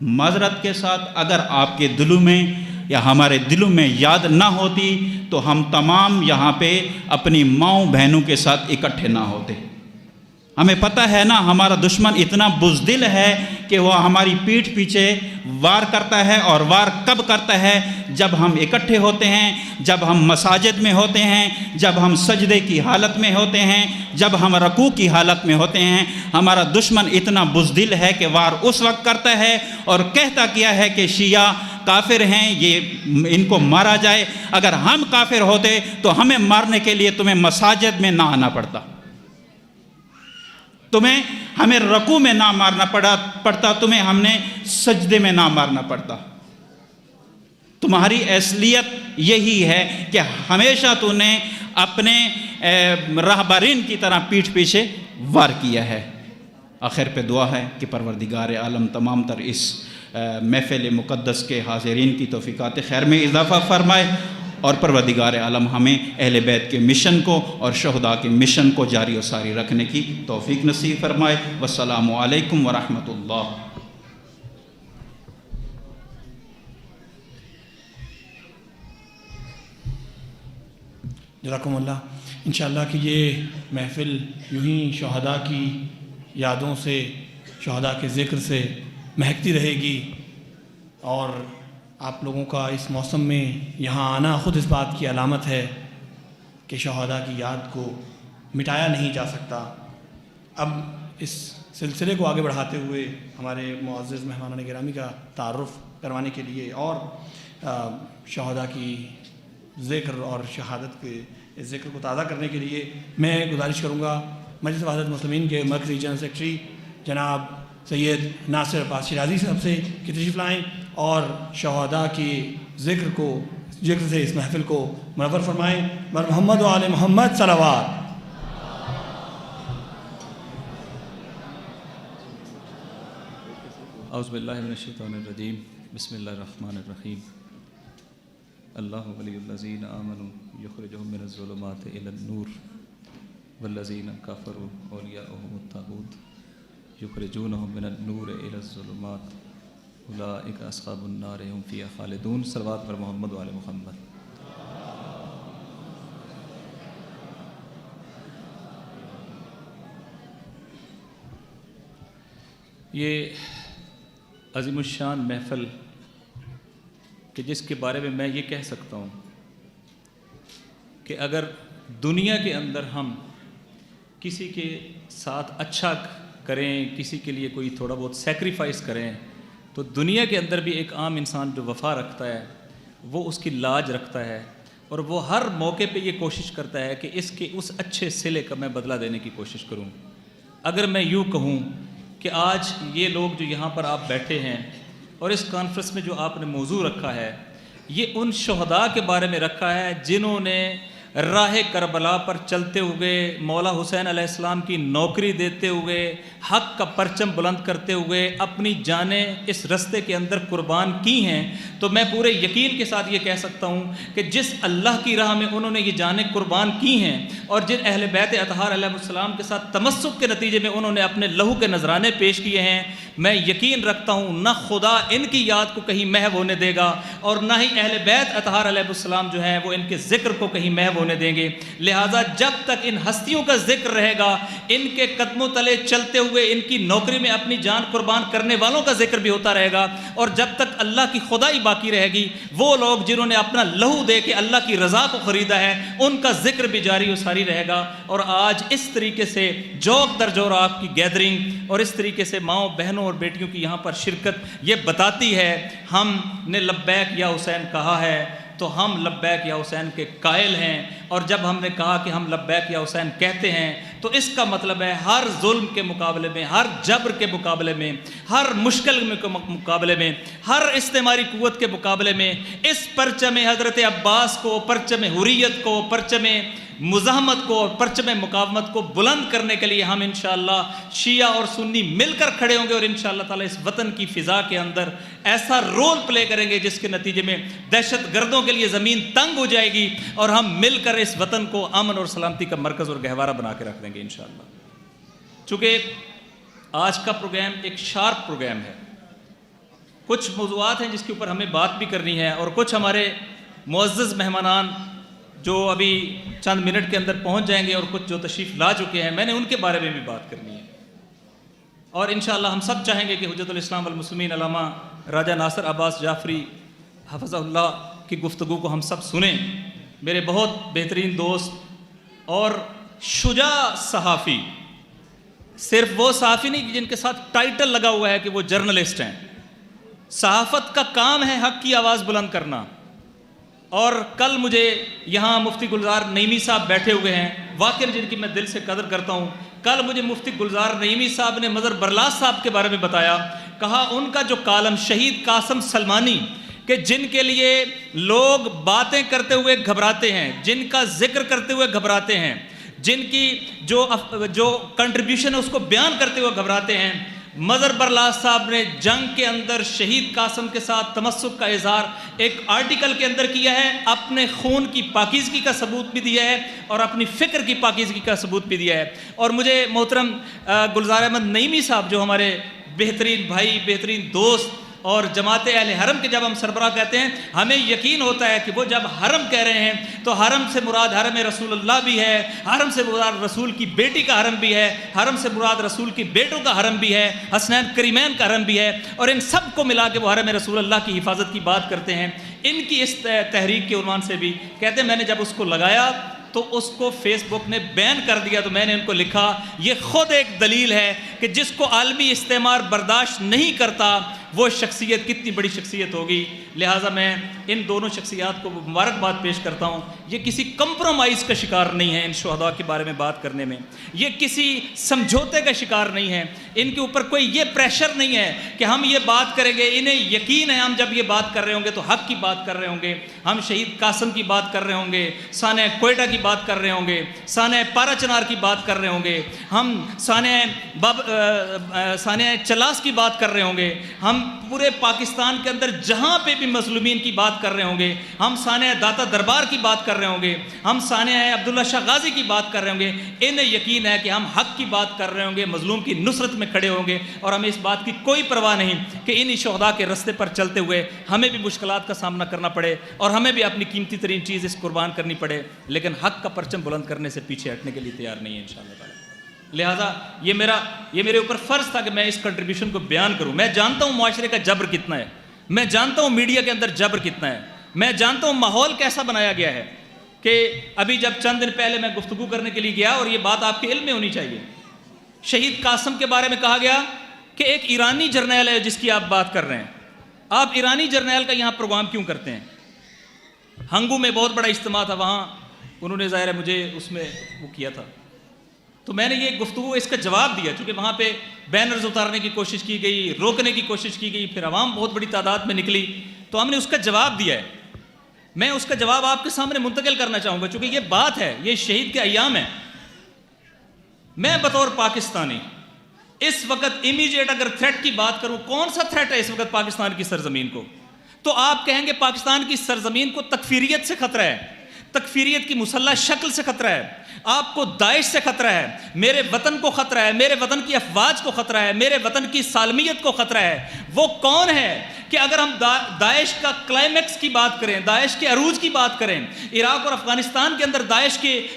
[SPEAKER 3] معذرت کے ساتھ اگر آپ کے دلوں میں یا ہمارے دلوں میں یاد نہ ہوتی تو ہم تمام یہاں پہ اپنی ماؤں بہنوں کے ساتھ اکٹھے نہ ہوتے۔ ہمیں پتہ ہے نا ہمارا دشمن اتنا بزدل ہے کہ وہ ہماری پیٹھ پیچھے وار کرتا ہے، اور وار کب کرتا ہے؟ جب ہم اکٹھے ہوتے ہیں، جب ہم مساجد میں ہوتے ہیں، جب ہم سجدے کی حالت میں ہوتے ہیں، جب ہم رکوع کی حالت میں ہوتے ہیں۔ ہمارا دشمن اتنا بزدل ہے کہ وار اس وقت کرتا ہے اور کہتا کیا ہے کہ شیعہ کافر ہیں، یہ ان کو مارا جائے۔ اگر ہم کافر ہوتے تو ہمیں مارنے کے لیے تمہیں مساجد میں نہ آنا پڑتا، ہمیں رکوع میں نہ مارنا پڑتا، تمہیں ہم نے سجدے میں نہ مارنا پڑتا۔ تمہاری اصلیت یہی ہے کہ ہمیشہ تو نے اپنے راہبرین کی طرح پیٹھ پیچھے وار کیا ہے۔ آخر پہ دعا ہے کہ پروردگار عالم تمام تر اس محفل مقدس کے حاضرین کی توفیقات خیر میں اضافہ فرمائے، اور پروردگار عالم ہمیں اہل بیت کے مشن کو اور شہداء کے مشن کو جاری و ساری رکھنے کی توفیق نصیب فرمائے۔ والسلام علیکم ورحمۃ اللہ۔
[SPEAKER 2] جزاکم اللہ۔ انشاءاللہ کہ یہ محفل یوں ہی شہداء کی یادوں سے، شہداء کے ذکر سے مہکتی رہے گی، اور آپ لوگوں کا اس موسم میں یہاں آنا خود اس بات کی علامت ہے کہ شہداء کی یاد کو مٹایا نہیں جا سکتا۔ اب اس سلسلے کو آگے بڑھاتے ہوئے ہمارے معزز مہمانان گرامی کا تعارف کروانے کے لیے اور شہداء کی ذکر اور شہادت کے اس ذکر کو تازہ کرنے کے لیے میں گزارش کروں گا مجلس وحدت مسلمین کے مرکزی جنرل سیکرٹری جناب سید ناصر عباس شیرازی صاحب سے کہ تشریف لائیں اور شہداء کی ذکر سے اس محفل کو منور فرمائیں۔ محمد و آل محمد صلوات۔
[SPEAKER 4] اعوذ باللہ من الشیطان الرجیم، بسم اللہ الرحمن الرحیم۔ اللہ ولی الذین آمنوا یخرجہم من الظلمات الی النور والذین کفروا اولیاؤہم الطاغوت یخرجونہم من النور الی الظلمات اولئک اصحاب النار هم فیہا خالدون۔ صلوات پر محمد و آل محمد۔ یہ عظیم الشان محفل کہ جس کے بارے میں میں یہ کہہ سکتا ہوں کہ اگر دنیا کے اندر ہم کسی کے ساتھ اچھا کریں، کسی کے لیے کوئی تھوڑا بہت سیکریفائس کریں، تو دنیا کے اندر بھی ایک عام انسان جو وفا رکھتا ہے وہ اس کی لاج رکھتا ہے، اور وہ ہر موقع پہ یہ کوشش کرتا ہے کہ اس اچھے صلے کا میں بدلہ دینے کی کوشش کروں۔ اگر میں یوں کہوں کہ آج یہ لوگ جو یہاں پر آپ بیٹھے ہیں اور اس کانفرنس میں جو آپ نے موضوع رکھا ہے، یہ ان شہداء کے بارے میں رکھا ہے جنہوں نے راہ کربلا پر چلتے ہوئے، مولا حسین علیہ السلام کی نوکری دیتے ہوئے، حق کا پرچم بلند کرتے ہوئے اپنی جانیں اس رستے کے اندر قربان کی ہیں۔ تو میں پورے یقین کے ساتھ یہ کہہ سکتا ہوں کہ جس اللہ کی راہ میں انہوں نے یہ جانیں قربان کی ہیں اور جن اہل بیت اطہار علیہ السلام کے ساتھ تمسک کے نتیجے میں انہوں نے اپنے لہو کے نذرانے پیش کیے ہیں، میں یقین رکھتا ہوں نہ خدا ان کی یاد کو کہیں محو ہونے دے گا، اور نہ ہی اہل بیت اطہار علیہ السلام جو ہیں وہ ان کے ذکر کو کہیں محو ہونے دیں گے۔ لہٰذا جب تک ان ہستیوں کا ذکر رہے گا، ان کے قدموں تلے چلتے ہوئے ان کی نوکری میں اپنی جان قربان کرنے والوں کا ذکر بھی ہوتا رہے گا، اور جب تک اللہ کی خدائی باقی رہے گی، وہ لوگ جنہوں نے اپنا لہو دے کے اللہ کی رضا کو خریدا ہے ان کا ذکر بھی جاری و ساری رہے گا۔ اور آج اس طریقے سے جوک در جوراک کی گیدرنگ اور اس طریقے سے ماؤں بہنوں اور بیٹیوں کی یہاں پر شرکت یہ بتاتی ہے ہم نے لبیک یا حسین کہا ہے تو ہم لبیک یا حسین کے قائل ہیں، اور جب ہم نے کہا کہ ہم لبیک یا حسین کہتے ہیں تو اس کا مطلب ہے ہر ظلم کے مقابلے میں، ہر جبر کے مقابلے میں، ہر مشکل کے مقابلے میں، ہر استعماری قوت کے مقابلے میں اس پرچم حضرت عباس کو، پرچم حریت کو، پرچم مزاحمت کو اور پرچم مقاومت کو بلند کرنے کے لیے ہم انشاءاللہ شیعہ اور سنی مل کر کھڑے ہوں گے، اور انشاءاللہ تعالی اس وطن کی فضا کے اندر ایسا رول پلے کریں گے جس کے نتیجے میں دہشت گردوں کے لیے زمین تنگ ہو جائے گی، اور ہم مل کر اس وطن کو امن اور سلامتی کا مرکز اور گہوارہ بنا کے رکھ دیں گے انشاءاللہ۔ چونکہ آج کا پروگرام ایک شارپ پروگرام ہے، کچھ موضوعات ہیں جس کے اوپر ہمیں بات بھی کرنی ہے، اور کچھ ہمارے معزز مہمانان جو ابھی چند منٹ کے اندر پہنچ جائیں گے، اور کچھ جو تشریف لا چکے ہیں میں نے ان کے بارے میں بھی بات کرنی ہے۔ اور انشاءاللہ ہم سب چاہیں گے کہ حجت الاسلام والمسلمین علامہ راجہ ناصر عباس جعفری حفظہ اللہ کی گفتگو کو ہم سب سنیں۔ میرے بہت بہترین دوست اور شجاع صحافی، صرف وہ صحافی نہیں جن کے ساتھ ٹائٹل لگا ہوا ہے کہ وہ جرنلسٹ ہیں، صحافت کا کام ہے حق کی آواز بلند کرنا۔ اور کل مجھے یہاں مفتی گلزار نعیمی صاحب بیٹھے ہوئے ہیں، واقعی جن کی میں دل سے قدر کرتا ہوں، کل مجھے مفتی گلزار نعیمی صاحب نے مظہر برلاس صاحب کے بارے میں بتایا، کہا ان کا جو کالم شہید قاسم سلمانی کہ جن کے لیے لوگ باتیں کرتے ہوئے گھبراتے ہیں، جن کا ذکر کرتے ہوئے گھبراتے ہیں، جن کی جو کنٹریبیوشن ہے اس کو بیان کرتے ہوئے گھبراتے ہیں، مظہر برلاس صاحب نے جنگ کے اندر شہید قاسم کے ساتھ تمسک کا اظہار ایک آرٹیکل کے اندر کیا ہے، اپنے خون کی پاکیزگی کا ثبوت بھی دیا ہے اور اپنی فکر کی پاکیزگی کا ثبوت بھی دیا ہے۔ اور مجھے محترم گلزار احمد نعیمی صاحب جو ہمارے بہترین بھائی، بہترین دوست اور جماعت اہل حرم کے جب ہم سربراہ کہتے ہیں، ہمیں یقین ہوتا ہے کہ وہ جب حرم کہہ رہے ہیں تو حرم سے مراد حرم رسول اللہ بھی ہے، حرم سے مراد رسول کی بیٹی کا حرم بھی ہے، حرم سے مراد رسول کی بیٹوں کا حرم بھی ہے، حسنین کریمین کا حرم بھی ہے، اور ان سب کو ملا کے وہ حرم رسول اللہ کی حفاظت کی بات کرتے ہیں۔ ان کی اس تحریک کے عنوان سے بھی کہتے ہیں، میں نے جب اس کو لگایا تو اس کو فیس بک نے بین کر دیا، تو میں نے ان کو لکھا یہ خود ایک دلیل ہے کہ جس کو عالمی استعمار برداشت نہیں کرتا وہ شخصیت کتنی بڑی شخصیت ہوگی۔ لہٰذا میں ان دونوں شخصیات کو مبارکباد پیش کرتا ہوں۔ یہ کسی کمپرومائز کا شکار نہیں ہے ان شہداء کے بارے میں بات کرنے میں، یہ کسی سمجھوتے کا شکار نہیں ہے، ان کے اوپر کوئی یہ پریشر نہیں ہے کہ ہم یہ بات کریں گے، انہیں یقین ہے ہم جب یہ بات کر رہے ہوں گے تو حق کی بات کر رہے ہوں گے، ہم شہید قاسم کی بات کر رہے ہوں گے، سانحہ کوئٹہ کی بات کر رہے ہوں گے، سانحہ پارا چنار کی بات کر رہے ہوں گے، ہم سانحہ چلاس کی بات کر رہے ہوں گے، ہم پورے پاکستان کے اندر جہاں پہ بھی مظلومین کی بات کر رہے ہوں گے، ہم سانحہ داتا دربار کی بات کر رہے ہوں گے، ہم سانحہ عبداللہ شاہ غازی کی بات کر رہے ہوں گے۔ انہیں یقین ہے کہ ہم حق کی بات کر رہے ہوں گے، مظلوم کی نصرت میں کھڑے ہوں گے، اور ہمیں اس بات کی کوئی پرواہ نہیں کہ انہی شہداء کے رستے پر چلتے ہوئے ہمیں بھی مشکلات کا سامنا کرنا پڑے اور ہمیں بھی اپنی قیمتی ترین چیز اس قربان کرنی پڑے، لیکن حق کا پرچم بلند کرنے سے پیچھے ہٹنے کے لیے تیار نہیں ہے انشاءاللہ تعالی۔ لہٰذا یہ میرے اوپر فرض تھا کہ میں اس کنٹریبیوشن کو بیان کروں۔ میں جانتا ہوں معاشرے کا جبر کتنا ہے، میں جانتا ہوں میڈیا کے اندر جبر کتنا ہے، میں جانتا ہوں ماحول کیسا بنایا گیا ہے کہ ابھی جب چند دن پہلے میں گفتگو کرنے کے لیے گیا، اور یہ بات آپ کے علم میں ہونی چاہیے، شہید قاسم کے بارے میں کہا گیا کہ ایک ایرانی جرنیل ہے جس کی آپ بات کر رہے ہیں، آپ ایرانی جرنیل کا یہاں پروگرام کیوں کرتے ہیں؟ ہنگو میں بہت بڑا اجتماع تھا، وہاں انہوں نے ظاہر ہے مجھے اس میں وہ کیا تھا، تو میں نے یہ گفتگو اس کا جواب دیا، چونکہ وہاں پہ بینرز اتارنے کی کوشش کی گئی، روکنے کی کوشش کی گئی، پھر عوام بہت بڑی تعداد میں نکلی، تو ہم نے اس کا جواب دیا ہے۔ میں اس کا جواب آپ کے سامنے منتقل کرنا چاہوں گا، چونکہ یہ بات ہے، یہ شہید کے ایام ہیں۔ میں بطور پاکستانی اس وقت امیجیٹ اگر تھریٹ کی بات کروں، کون سا تھریٹ ہے اس وقت پاکستان کی سرزمین کو، تو آپ کہیں گے پاکستان کی سرزمین کو تکفیریت سے خطرہ ہے، تکفیریت کی مسلح شکل سے خطرہ ہے، آپ کو داعش سے خطرہ ہے، میرے وطن کو خطرہ ہے، میرے وطن کی افواج کو خطرہ ہے، میرے وطن کی سالمیت کو خطرہ ہے۔ وہ کون ہے کہ اگر ہم داعش کا کلائمیکس کی بات کریں، داعش کے عروج کی بات کریں، عراق اور افغانستان کے اندر داعش کے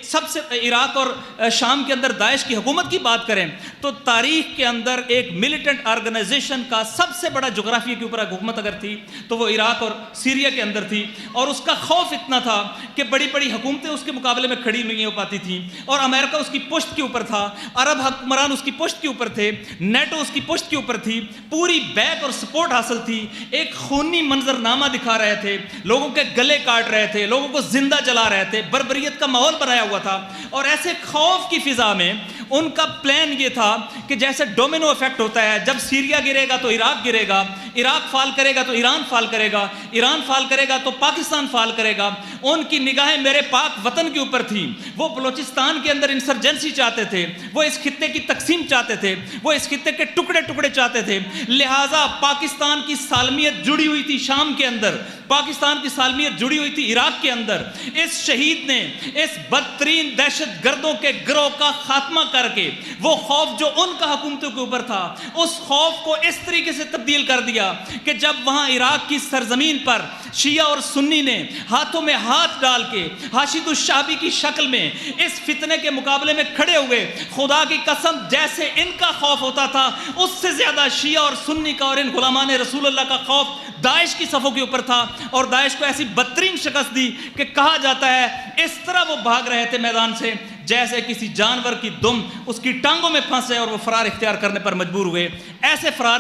[SPEAKER 4] عراق اور شام کے اندر داعش کی حکومت کی بات کریں، تو تاریخ کے اندر ایک ملیٹنٹ آرگنائزیشن کا سب سے بڑا جغرافیہ کے اوپر حکومت اگر تھی تو وہ عراق اور سیریا کے اندر تھی، اور اس کا خوف اتنا تھا کہ بڑی بڑی حکومتیں اس کے مقابلے میں کھڑی نہیں ہو پاتی تھیں، اور امریکہ اس کی پشت کے اوپر تھا، عرب حکمران اس کی پشت کے اوپر تھے، نیٹو اس کی پشت کے اوپر تھی، پوری بیک اور سپورٹ حاصل تھی، ایک خونی منظر نامہ دکھا رہے تھے، لوگوں کے گلے کاٹ رہے تھے، لوگوں کو زندہ جلا رہے تھے، بربریت کا ماحول بنایا ہوا تھا، اور ایسے خوف کی فضا میں ان کا پلان یہ تھا کہ جیسے ڈومینو ایفیکٹ ہوتا ہے، جب سیریا گرے گا تو عراق گرے گا، عراق فال کرے گا تو ایران فال کرے گا، ایران فال کرے گا تو پاکستان فال کرے گا۔ ان کی نگاہیں میرے پاک وطن کے اوپر تھیں، وہ بلوچستان کے اندر انسرجنسی چاہتے تھے، وہ اس خطے کی تقسیم چاہتے تھے، وہ اس خطے کے ٹکڑے ٹکڑے چاہتے تھے، لہٰذا پاکستان کی سالمیت جڑی ہوئی تھی شام کے اندر، پاکستان کی سالمیت جڑی ہوئی تھی عراق کے اندر۔ اس شہید نے اس بدترین دہشت گردوں کے گروہ کا خاتمہ کر کے وہ خوف جو ان کا حکومتوں کے اوپر تھا، اس خوف کو اس طریقے سے تبدیل کر دیا کہ جب وہاں عراق کی سرزمین پر شیعہ اور سنی نے ہاتھوں میں ہاتھ ڈال کے حاشد الشعبی کی شکل میں اس فتنے کے مقابلے میں کھڑے ہوئے، خدا کی قسم جیسے ان کا خوف ہوتا تھا اس سے زیادہ شیعہ اور سنی کا اور ان غلامان رسول اللہ کا خوف داعش کی صفوں کے اوپر تھا، اور داعش کو ایسی بدترین شکست دی کہ کہا جاتا ہے اس طرح وہ بھاگ رہے تھے میدان سے جیسے کسی جانور کی دم اس کی ٹانگوں میں پھنسے اور وہ فرار اختیار کرنے پر مجبور ہوئے۔ ایسے فرار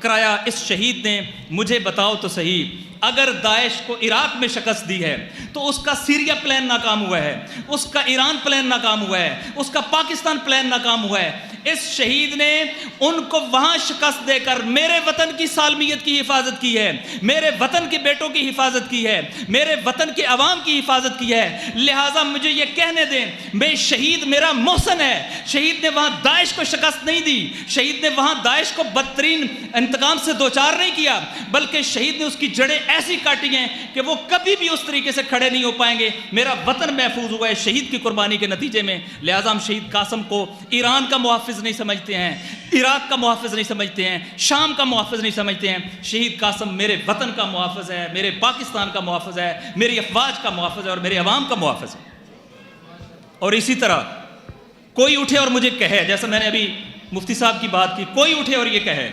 [SPEAKER 4] کرایا اس شہید نے۔ مجھے بتاؤ تو صحیح، اگر داعش کو عراق میں شکست دی ہے تو اس کا سیریا پلان ناکام ہوا ہے، اس کا ایران پلان ناکام ہوا ہے، اس کا پاکستان پلان ناکام ہوا ہے۔ اس شہید نے ان کو وہاں شکست دے کر میرے وطن کی سالمیت کی حفاظت کی ہے، میرے وطن کے بیٹوں کی حفاظت کی ہے، میرے وطن کے عوام کی حفاظت کی ہے۔ لہٰذا مجھے یہ کہنے دیں، میں شہید میرا محسن ہے، شہید نے وہاں داعش کو شکست نہیں دی، شہید نے وہاں داعش کو بدترین انتقام سے دوچار نہیں کیا، بلکہ شہید نے اس کی جڑیں ایسی کاٹی ہیں کہ وہ کبھی بھی اس طریقے سے کھڑے نہیں ہو پائیں گے۔ میرا وطن محفوظ ہوا ہے شہید کی قربانی کے نتیجے میں۔ لہٰذا ہم شہید قاسم کو ایران کا محافظ نہیں سمجھتے ہیں، عراق کا محافظ نہیں سمجھتے ہیں، شام کا محافظ نہیں سمجھتے ہیں۔ شہید قاسم میرے وطن کا محافظ ہے، میرے پاکستان کا محافظ ہے، میری افواج کا محافظ ہے اور میرے عوام کا محافظ ہے۔ اور اسی طرح کوئی اٹھے اور مجھے کہے، جیسا میں نے ابھی مفتی صاحب کی بات کی، کوئی اٹھے اور یہ کہے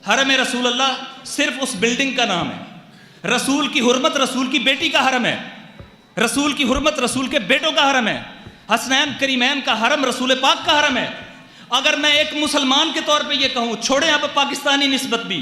[SPEAKER 4] حرم رسول اللہ صرف اس بلڈنگ کا نام ہے، رسول کی حرمت رسول کی بیٹی کا حرم ہے، رسول کی حرمت رسول کے بیٹوں کا حرم ہے، حسنین کریمین کا حرم رسول پاک کا حرم ہے۔ اگر میں ایک مسلمان کے طور پہ یہ کہوں، چھوڑیں آپ پاکستانی نسبت بھی،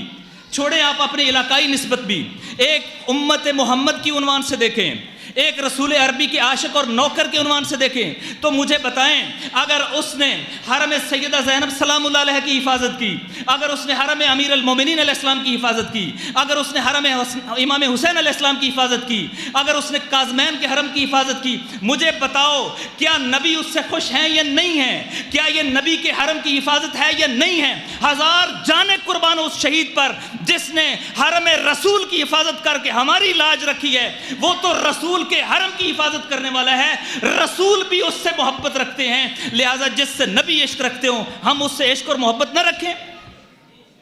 [SPEAKER 4] چھوڑیں آپ اپنے علاقائی نسبت بھی، ایک امت محمد کی عنوان سے دیکھیں، ایک رسول عربی کے عاشق اور نوکر کے عنوان سے دیکھیں، تو مجھے بتائیں اگر اس نے حرم سیدہ زینب سلام اللہ علیہ کی حفاظت کی، اگر اس نے حرم امیر المومنین علیہ السلام کی حفاظت کی، اگر اس نے حرم امام حسین علیہ السلام کی حفاظت کی، اگر اس نے کاظمین کے حرم کی حفاظت کی، مجھے بتاؤ کیا نبی اس سے خوش ہیں یا نہیں ہیں؟ کیا یہ نبی کے حرم کی حفاظت ہے یا نہیں ہے؟ ہزار جانیں قربان اس شہید پر جس نے حرم رسول کی حفاظت کر کے ہماری لاج رکھی ہے۔ وہ تو رسول کے حرم کی حفاظت کرنے والا ہے، رسول بھی اس سے محبت رکھتے ہیں، لہٰذا جس سے نبی عشق رکھتے ہوں ہم اس سے عشق اور محبت نہ رکھیں،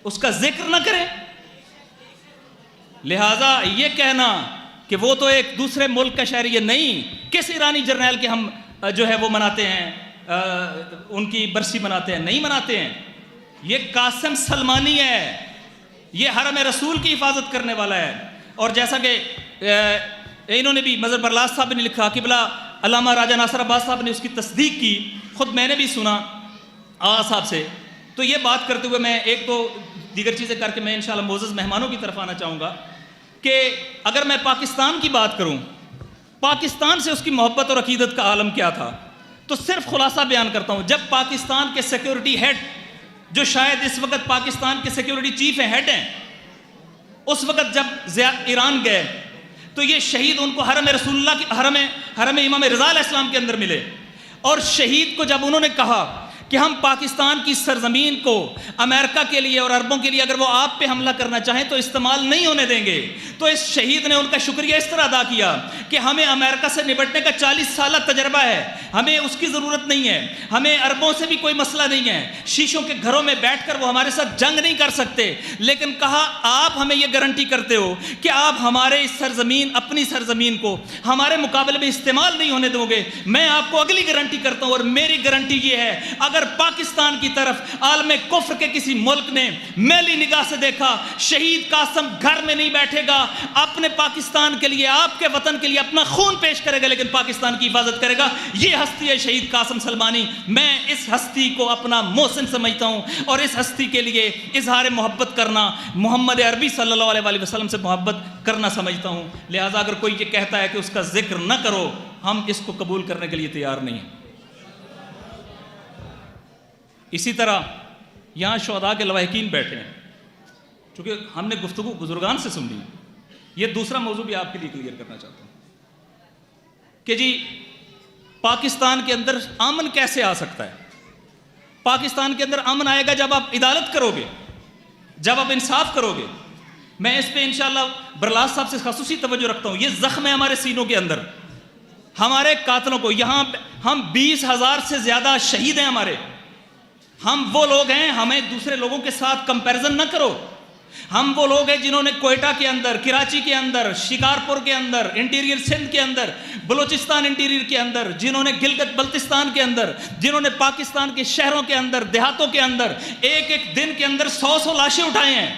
[SPEAKER 4] اس کا ذکر نہ کریں۔ لہٰذا یہ کہنا کہ وہ تو ایک دوسرے ملک کا شہری ہے، نہیں، کس ایرانی جرنیل کے ہم جو ہے وہ مناتے ہیں، ان کی برسی مناتے ہیں؟ نہیں مناتے ہیں۔ یہ قاسم سلمانی ہے، یہ حرم رسول کی حفاظت کرنے والا ہے۔ اور جیسا کہ انہوں نے بھی مظہر برلاس صاحب نے لکھا، قبلہ علامہ راجہ ناصر عباس صاحب نے اس کی تصدیق کی، خود میں نے بھی سنا آغا صاحب سے۔ تو یہ بات کرتے ہوئے میں ایک دو دیگر چیزیں کر کے میں انشاءاللہ معزز مہمانوں کی طرف آنا چاہوں گا کہ اگر میں پاکستان کی بات کروں، پاکستان سے اس کی محبت اور عقیدت کا عالم کیا تھا، تو صرف خلاصہ بیان کرتا ہوں۔ جب پاکستان کے سیکیورٹی ہیڈ، جو شاید اس وقت پاکستان کے سیکیورٹی چیف ہیں، ہیڈ ہیں، اس وقت جب ایران گئے تو یہ شہید ان کو حرم رسول اللہ کی حرم امام رضا علیہ السلام کے اندر ملے، اور شہید کو جب انہوں نے کہا کہ ہم پاکستان کی سرزمین کو امریکہ کے لیے اور عربوں کے لیے اگر وہ آپ پہ حملہ کرنا چاہیں تو استعمال نہیں ہونے دیں گے، تو اس شہید نے ان کا شکریہ اس طرح ادا کیا کہ ہمیں امریکہ سے نپٹنے کا 40 سالہ تجربہ ہے، ہمیں اس کی ضرورت نہیں ہے، ہمیں عربوں سے بھی کوئی مسئلہ نہیں ہے، شیشوں کے گھروں میں بیٹھ کر وہ ہمارے ساتھ جنگ نہیں کر سکتے، لیکن کہا آپ ہمیں یہ گارنٹی کرتے ہو کہ آپ ہمارے اس سرزمین، اپنی سرزمین کو ہمارے مقابلے میں استعمال نہیں ہونے دو گے۔ میں آپ کو اگلی گارنٹی کرتا ہوں، اور میری گارنٹی یہ ہے اگر پاکستان کی طرف عالم کفر کے کسی ملک نے میلی نگاہ سے دیکھا، شہید قاسم گھر میں نہیں بیٹھے گا، اپنے پاکستان کے لیے، آپ کے وطن کے لیے اپنا خون پیش کرے گا، لیکن پاکستان کی حفاظت کرے گا۔ یہ ہستی ہے شہید قاسم سلمانی۔ میں اس ہستی کو اپنا محسن سمجھتا ہوں، اور اس ہستی کے لیے اظہار محبت کرنا محمد عربی صلی اللہ علیہ وسلم سے محبت کرنا سمجھتا ہوں۔ لہٰذا اگر کوئی یہ کہتا ہے کہ اس کا ذکر نہ کرو، ہم اس کو قبول کرنے کے لیے تیار نہیں ہیں۔ اسی طرح یہاں شہداء کے لواحقین بیٹھے ہیں، چونکہ ہم نے گفتگو بزرگان سے سن لی، یہ دوسرا موضوع بھی آپ کے لیے کلیئر کرنا چاہتا ہوں کہ جی پاکستان کے اندر امن کیسے آ سکتا ہے؟ پاکستان کے اندر امن آئے گا جب آپ عدالت کرو گے، جب آپ انصاف کرو گے۔ میں اس پہ انشاءاللہ برلاس صاحب سے خصوصی توجہ رکھتا ہوں، یہ زخم ہے ہمارے سینوں کے اندر، ہمارے قاتلوں کو، یہاں ہم 20,000 سے زیادہ شہید ہیں ہمارے، ہم وہ لوگ ہیں، ہمیں دوسرے لوگوں کے ساتھ کمپیریزن نہ کرو۔ ہم وہ لوگ ہیں جنہوں نے کوئٹہ کے اندر، کراچی کے اندر، شکارپور کے اندر، انٹیریئر سندھ کے اندر، بلوچستان انٹیریئر کے اندر، جنہوں نے گلگت بلتستان کے اندر، جنہوں نے پاکستان کے شہروں کے اندر، دیہاتوں کے اندر ایک ایک دن کے اندر 100 لاشیں اٹھائے ہیں،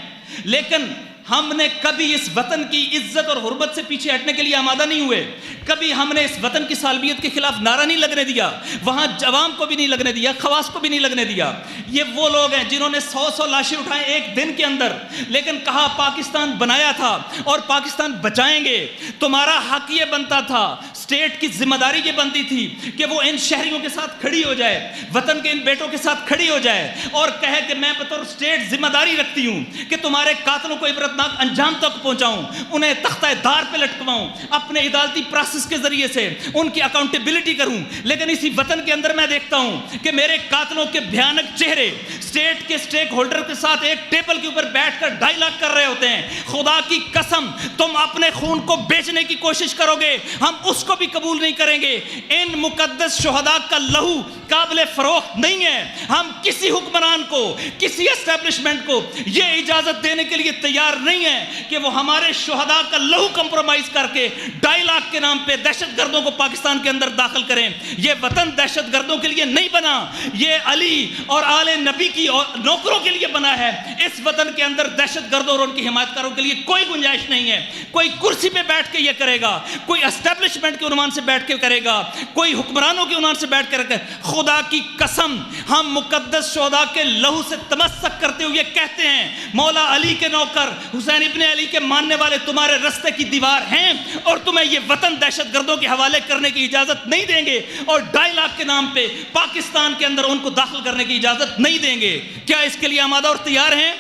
[SPEAKER 4] لیکن ہم نے کبھی اس وطن کی عزت اور حرمت سے پیچھے ہٹنے کے لیے آمادہ نہیں ہوئے، کبھی ہم نے اس وطن کی سالمیت کے خلاف نعرہ نہیں لگنے دیا، وہاں عوام کو بھی نہیں لگنے دیا، خواص کو بھی نہیں لگنے دیا۔ یہ وہ لوگ ہیں جنہوں نے 100 لاشیں اٹھائیں ایک دن کے اندر، لیکن کہا پاکستان بنایا تھا اور پاکستان بچائیں گے۔ تمہارا حق یہ بنتا تھا، اسٹیٹ کی ذمہ داری یہ بنتی تھی کہ وہ ان شہریوں کے ساتھ کھڑی ہو جائے، وطن کے ان بیٹوں کے ساتھ کھڑی ہو جائے اور کہے کہ میں بطور اسٹیٹ ذمہ داری رکھتی ہوں کہ تمہارے قاتلوں کو عبرتناک انجام تک پہنچاؤں، انہیں تختہ دار پہ لٹکواؤں، اپنے عدالتی پروسیس کے ذریعے سے ان کی اکاؤنٹیبلٹی کروں۔ لیکن اسی وطن کے اندر میں دیکھتا ہوں کہ میرے قاتلوں کے بھیانک چہرے اسٹیٹ کے سٹیک ہولڈر کے ساتھ ایک ٹیبل کے اوپر بیٹھ کر ڈائیلاگ کر رہے ہوتے ہیں۔ خدا کی قسم تم اپنے خون کو بیچنے کی کوشش کرو گے، ہم اس کو بھی قبول نہیں کریں گے۔ ان مقدس شہداء کا لہو قابل فروخت نہیں ہے۔ ہم کسی حکمران کو، کسی اسٹیبلشمنٹ کو یہ اجازت دینے کے لیے تیار نہیں ہے کہ وہ ہمارے شہداء کا لہو کمپرومائز کر کے 2.5 لاکھ کے نام پہ دہشت گردوں کو پاکستان کے اندر داخل کریں۔ یہ وطن دہشت گردوں کے لیے نہیں بنا، یہ علی اور آل نبی کی نوکروں کے لیے بنا ہے۔ اس وطن کے اندر دہشت گردوں اور ان کی حمایت کاروں کے لیے کوئی گنجائش نہیں ہے۔ کوئی کرسی پہ بیٹھ کے یہ کرے گا، کوئی اسٹیبلشمنٹ کے عنوان سے بیٹھ کے کرے گا، کوئی حکمرانوں کے عنوان سے بیٹھ کر خدا کی قسم ہم مقدس شہداء کے لہو سے تمسک کرتے ہوئے کہتے ہیں مولا علی کے نوکر، حسین ابن علی کے ماننے والے تمہارے رستے کی دیوار ہیں اور تمہیں یہ وطن دہشت گردوں کے حوالے کرنے کی اجازت نہیں دیں گے اور 2.5 لاکھ کے نام پہ پاکستان کے اندر ان کو داخل کرنے کی اجازت نہیں دیں گے۔ کیا اس کے لیے آمادہ اور تیار ہیں؟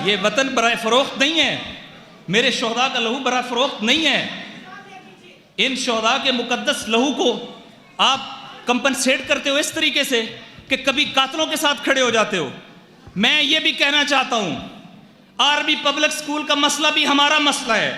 [SPEAKER 4] یہ وطن برائے فروخت نہیں ہے، میرے شہداء کا لہو برائے فروخت نہیں ہے۔ ان شہداء کے مقدس لہو کو آپ کمپنسیٹ کرتے ہو اس طریقے سے کہ کبھی قاتلوں کے ساتھ کھڑے ہو جاتے ہو۔ میں یہ بھی کہنا چاہتا ہوں آرمی پبلک سکول کا مسئلہ بھی ہمارا مسئلہ ہے،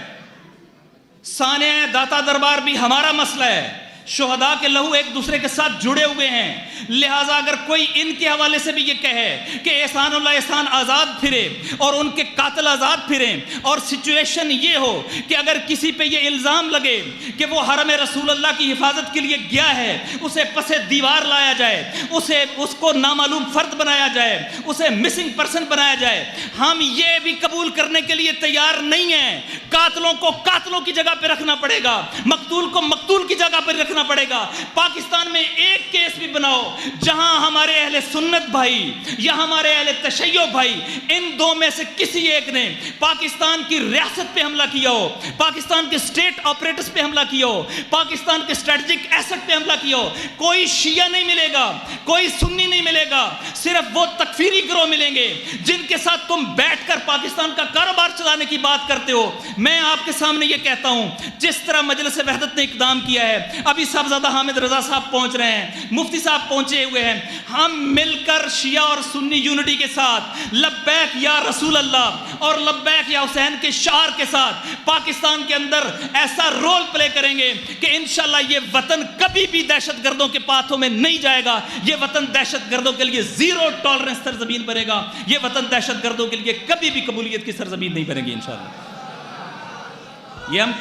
[SPEAKER 4] سانحہ داتا دربار بھی ہمارا مسئلہ ہے۔ شہداء کے لہو ایک دوسرے کے ساتھ جڑے ہوئے ہیں، لہٰذا اگر کوئی ان کے حوالے سے بھی یہ کہے کہ احسان اللہ احسان آزاد پھرے اور ان کے قاتل آزاد پھریں، اور سچویشن یہ ہو کہ اگر کسی پہ یہ الزام لگے کہ وہ حرم رسول اللہ کی حفاظت کے لیے گیا ہے، اسے پس دیوار لایا جائے، اس کو نامعلوم فرد بنایا جائے، اسے مسنگ پرسن بنایا جائے، ہم یہ بھی قبول کرنے کے لیے تیار نہیں ہیں۔ قاتلوں کو قاتلوں کی جگہ پہ رکھنا پڑے گا، مقتول کو مقتول کی جگہ پہ رکھنا پڑے گا۔ پاکستان میں ایک کیس بھی بناؤ جہاں ہمارے اہل سنت بھائی یا ہمارے اہل تشیع بھائی، ان دو میں سے کسی ایک نے پاکستان کی ریاست پہ حملہ کیا ہو، پاکستان کے اسٹیٹ آپریٹرز پہ حملہ کیا ہو، پاکستان کے اسٹریٹجک ایسٹ پہ حملہ کیا ہو، کوئی شیعہ نہیں ملے گا، کوئی سنی نہیں ملے گا، صرف وہ تکفیری گروہ ملیں گے جن کے ساتھ تم بیٹھ کر پاکستان کا کاروبار چلانے کی بات کرتے ہو۔ میں آپ کے سامنے یہ کہتا ہوں، جس طرح مجلس وحدت نے اقدام کیا ہے، ابھی صاحبزادہ حامد رضا صاحب پہنچ رہے ہیں، مفتی صاحب پہنچے ہوئے ہیں، ہم مل کر شیعہ اور سنی یونٹی کے ساتھ لبیک یا رسول اللہ اور لبیک یا حسین کے شعار کے ساتھ پاکستان کے اندر ایسا رول پلے کریں گے کہ انشاءاللہ یہ وطن کبھی بھی دہشت گردوں کے پاتھوں میں نہیں جائے گا۔ یہ وطن دہشت گردوں کے لیے 0 ٹالرنس سرزمین بنے گا، یہ وطن دہشت گردوں کے لیے کبھی بھی قبولیت کی سرزمین نہیں بنے گی انشاءاللہ۔ یہ ہم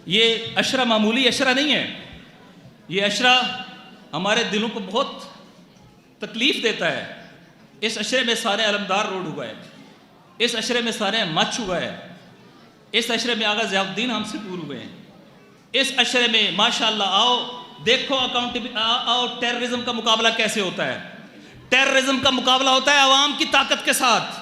[SPEAKER 4] یہ عشرہ معمولی عشرہ نہیں ہے، یہ عشرہ ہمارے دلوں کو بہت تکلیف دیتا ہے. اس عشرے میں سارے علمدار روڈ ہوا ہے, اس عشرے میں سارے مچ ہوا ہے, اس عشرے میں آغا ضیاء الدین ہم سے دور ہوئے ہیں, اس عشرے میں ماشاءاللہ آؤ دیکھو آؤ ٹیررزم کا مقابلہ کیسے ہوتا ہے. ٹیررزم کا مقابلہ ہوتا ہے عوام کی طاقت کے ساتھ.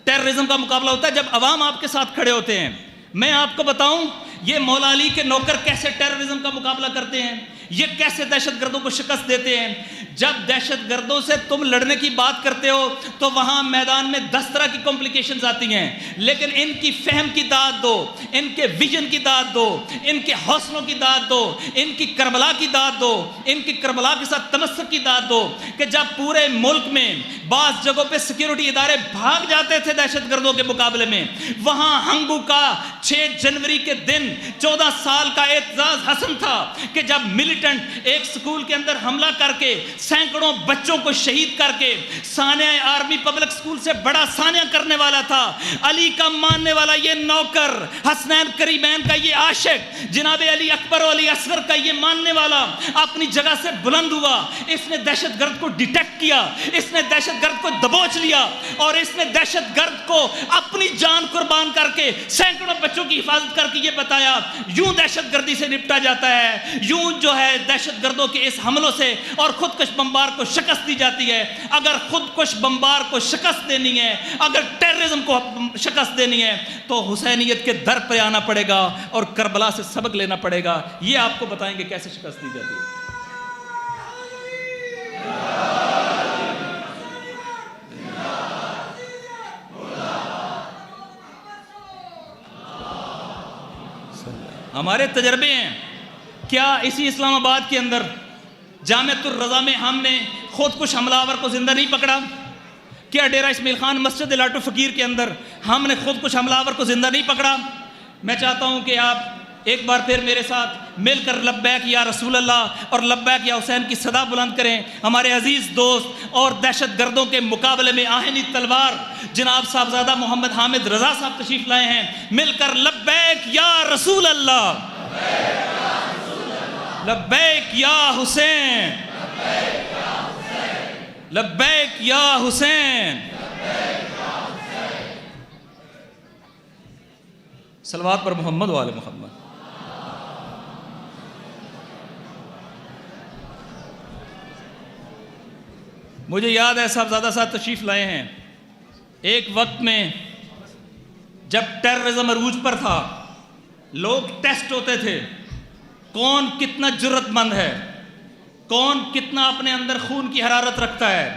[SPEAKER 4] ٹیررزم کا مقابلہ ہوتا ہے جب عوام آپ کے ساتھ کھڑے ہوتے ہیں. میں آپ کو بتاؤں یہ مولا علی کے نوکر کیسے ٹیررزم کا مقابلہ کرتے ہیں, یہ کیسے دہشت گردوں کو شکست دیتے ہیں. جب دہشت گردوں سے تم لڑنے کی بات کرتے ہو تو وہاں میدان میں 10 طرح کی کمپلیکیشنز آتی ہیں, لیکن ان کی فہم کی داد دو, ان کے ویژن کی داد دو, ان کے حوصلوں کی داد دو, ان کی کربلا کی داد دو, ان کی کربلا کے ساتھ تمسک کی داد دو کہ جب پورے ملک میں بعض جگہوں پہ سیکیورٹی ادارے بھاگ جاتے تھے دہشت گردوں کے مقابلے میں, وہاں ہنگو کا 6 جنوری کے دن 14 سال کا اعتزاز حسن تھا کہ جب ملیٹنٹ ایک سکول کے اندر حملہ کر کے سینکڑوں بچوں کو شہید کر کے سانیہ آرمی پبلک سکول سے بڑا سانیہ کرنے والا تھا. علی کا ماننے والا یہ نوکر, حسنین کریمین کا یہ عاشق, جناب علی اکبر و علی اصغر کا یہ ماننے والا اپنی جگہ سے بلند ہوا. اس نے دہشت گرد کو ڈیٹیکٹ کیا, اس نے دہشت گرد کو دبوچ لیا, اور اس نے دہشت گرد کو اپنی جان قربان کر کے سینکڑوں بچوں کی حفاظت کر کے یہ بتایا یوں دہشت گردی سے نپٹا جاتا ہے, یوں جو ہے دہشت گردوں کے اس حملوں سے اور خودکش بمبار کو شکست دی جاتی ہے. اگر خودکش بمبار کو شکست دینی ہے, اگر ٹیررزم کو شکست دینی ہے تو حسینیت کے در پہ آنا پڑے گا اور کربلا سے سبق لینا پڑے گا. یہ آپ کو بتائیں گے کیسے شکست دی جاتی ہے. ہمارے تجربے ہیں. کیا اسی اسلام آباد کے اندر جامعۃ الرضا میں ہم نے خود کش حملہ آور کو زندہ نہیں پکڑا؟ کیا ڈیرہ اسماعیل خان مسجد لاٹو فقیر کے اندر ہم نے خود کش حملہ آور کو زندہ نہیں پکڑا؟ میں چاہتا ہوں کہ آپ ایک بار پھر میرے ساتھ مل کر لبیک یا رسول اللہ اور لبیک یا حسین کی صدا بلند کریں. ہمارے عزیز دوست اور دہشت گردوں کے مقابلے میں آہنی تلوار جناب صاحبزادہ محمد حامد رضا صاحب تشریف لائے ہیں. مل کر لبیک یا رسول اللہ, لبیک یا حسین, لبیک یا حسین. صلوات پر محمد و آل محمد. مجھے یاد ہے صاحبزادہ صاحب تشریف لائے ہیں ایک وقت میں جب ٹیررزم عروج پر تھا. لوگ ٹیسٹ ہوتے تھے کون کتنا جرت مند ہے, کون کتنا اپنے اندر خون کی حرارت رکھتا ہے,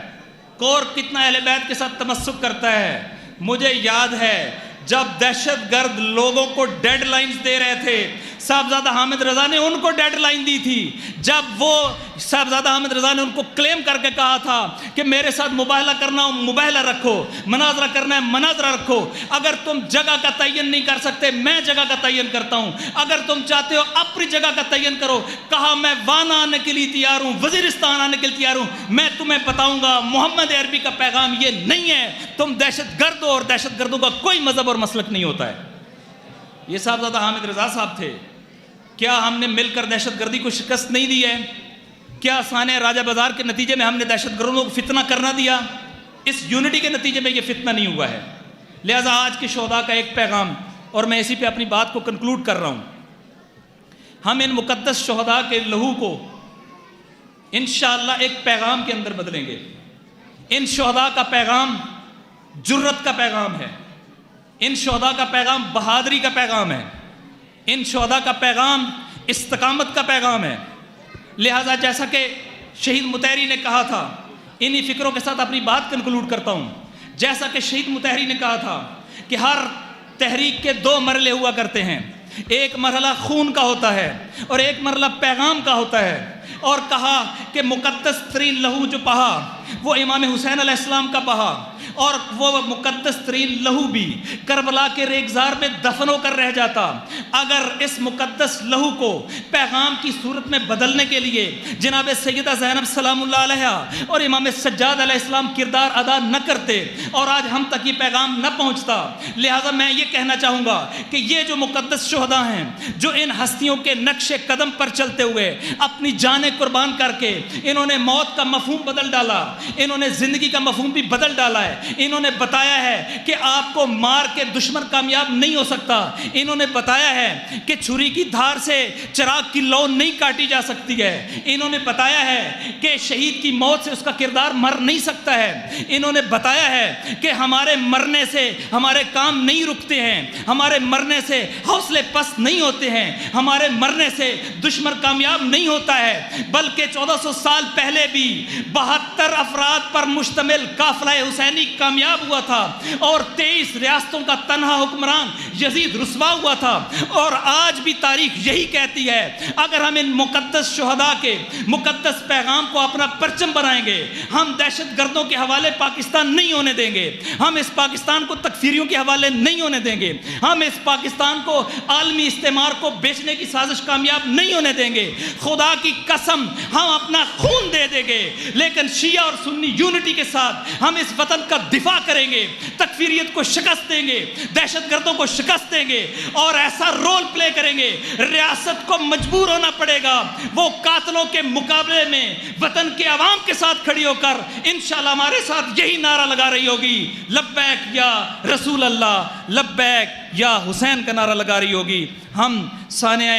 [SPEAKER 4] کون کتنا اہل بیت کے ساتھ تمسک کرتا ہے. مجھے یاد ہے جب دہشت گرد لوگوں کو ڈیڈ لائنز دے رہے تھے, صاحبزادہ حامد رضا نے ان کو ڈیڈ لائن دی تھی. جب وہ صاحبزادہ حامد رضا نے ان کو کلیم کر کے کہا تھا کہ میرے ساتھ مباہلہ کرنا ہو مباہلہ رکھو, مناظرہ کرنا ہے مناظرہ رکھو, اگر تم جگہ کا تعین نہیں کر سکتے میں جگہ کا تعین کرتا ہوں, اگر تم چاہتے ہو اپنی جگہ کا تعین کرو. کہا میں وانا آنے کے لیے تیار ہوں, وزیرستان آنے کے لیے تیار ہوں, میں تمہیں بتاؤں گا محمد عربی کا پیغام یہ نہیں ہے تم دہشت گرد ہو اور دہشت گردوں کا کوئی مذہب اور مسلک نہیں ہوتا ہے. یہ صاحبزادہ حامد رضا صاحب تھے. کیا ہم نے مل کر دہشت گردی کو شکست نہیں دی ہے؟ کیا سانیہ راجہ بازار کے نتیجے میں ہم نے دہشت گردوں کو فتنہ کرنا دیا؟ اس یونٹی کے نتیجے میں یہ فتنہ نہیں ہوا ہے. لہذا آج کے شہداء کا ایک پیغام, اور میں اسی پہ اپنی بات کو کنکلوڈ کر رہا ہوں. ہم ان مقدس شہداء کے لہو کو انشاءاللہ ایک پیغام کے اندر بدلیں گے. ان شہداء کا پیغام جرت کا پیغام ہے, ان شہداء کا پیغام بہادری کا پیغام ہے, ان شہداء کا پیغام استقامت کا پیغام ہے. لہذا جیسا کہ شہید مطہری نے کہا تھا, انہی فکروں کے ساتھ اپنی بات کنکلوڈ کرتا ہوں. جیسا کہ شہید مطہری نے کہا تھا کہ ہر تحریک کے 2 مرحلے ہوا کرتے ہیں, ایک مرحلہ خون کا ہوتا ہے اور ایک مرحلہ پیغام کا ہوتا ہے. اور کہا کہ مقدس ترین لہو جو بہا وہ امام حسین علیہ السلام کا بہا, اور وہ مقدس ترین لہو بھی کربلا کے ریگزار میں دفن ہو کر رہ جاتا. اگر اس مقدس لہو کو پیغام کی صورت میں بدلنے کے لیے جناب سیدہ زینب سلام اللہ علیہا اور امام سجاد علیہ السلام کردار ادا نہ کرتے اور آج ہم تک یہ پیغام نہ پہنچتا. لہٰذا میں یہ کہنا چاہوں گا کہ یہ جو مقدس شہداء ہیں جو ان ہستیوں کے نقش قدم پر چلتے ہوئے اپنی جان جانیں قربان کر کے انہوں نے موت کا مفہوم بدل ڈالا، انہوں نے زندگی کا مفہوم بھی بدل ڈالا ہے۔ انہوں نے بتایا ہے کہ آپ کو مار کے دشمن کامیاب نہیں ہو سکتا، انہوں نے بتایا ہے کہ چھری کی دھار سے چراغ کی لو نہیں کاٹی جا سکتی ہے، انہوں نے بتایا ہے کہ شہید کی موت سے اس کا کردار مر نہیں سکتا ہے، انہوں نے بتایا ہے کہ ہمارے مرنے سے ہمارے کام نہیں رکتے ہیں، ہمارے مرنے سے حوصلے پست نہیں ہوتے ہیں، ہمارے مرنے سے دشمن کامیاب نہیں ہوتا ہے، بلکہ 1400 سال پہلے بھی 72 افراد پر مشتمل قافلہ حسینی کامیاب ہوا تھا اور 23 ریاستوں کا تنہا حکمران یزید رسوا ہوا تھا۔ اور آج بھی تاریخ یہی کہتی ہے اگر ہم ان مقدس شہداء کے مقدس پیغام کو اپنا پرچم بنائیں گے، ہم دہشت گردوں کے حوالے پاکستان نہیں ہونے دیں گے، ہم اس پاکستان کو تکفیریوں کے حوالے نہیں ہونے دیں گے، ہم اس پاکستان کو عالمی استعمار کو بیچنے کی سازش کامیاب نہیں ہونے دیں گے۔ خدا کی قسم ہم اپنا خون دے دیں گے، لیکن شیعہ اور سنی یونٹی کے ساتھ ہم اس وطن کا دفاع کریں گے، تکفیریت کو شکست دیں گے، دہشت گردوں کو شکست دیں گے اور ایسا رول پلے کریں گے ریاست کو مجبور ہونا پڑے گا وہ قاتلوں کے مقابلے میں وطن کے عوام کے ساتھ کھڑی ہو کر انشاءاللہ ہمارے ساتھ یہی نعرہ لگا رہی ہوگی، لبیک یا رسول اللہ، لبیک یا حسین کا نعرہ لگا رہی ہوگی۔ ہم سانحہ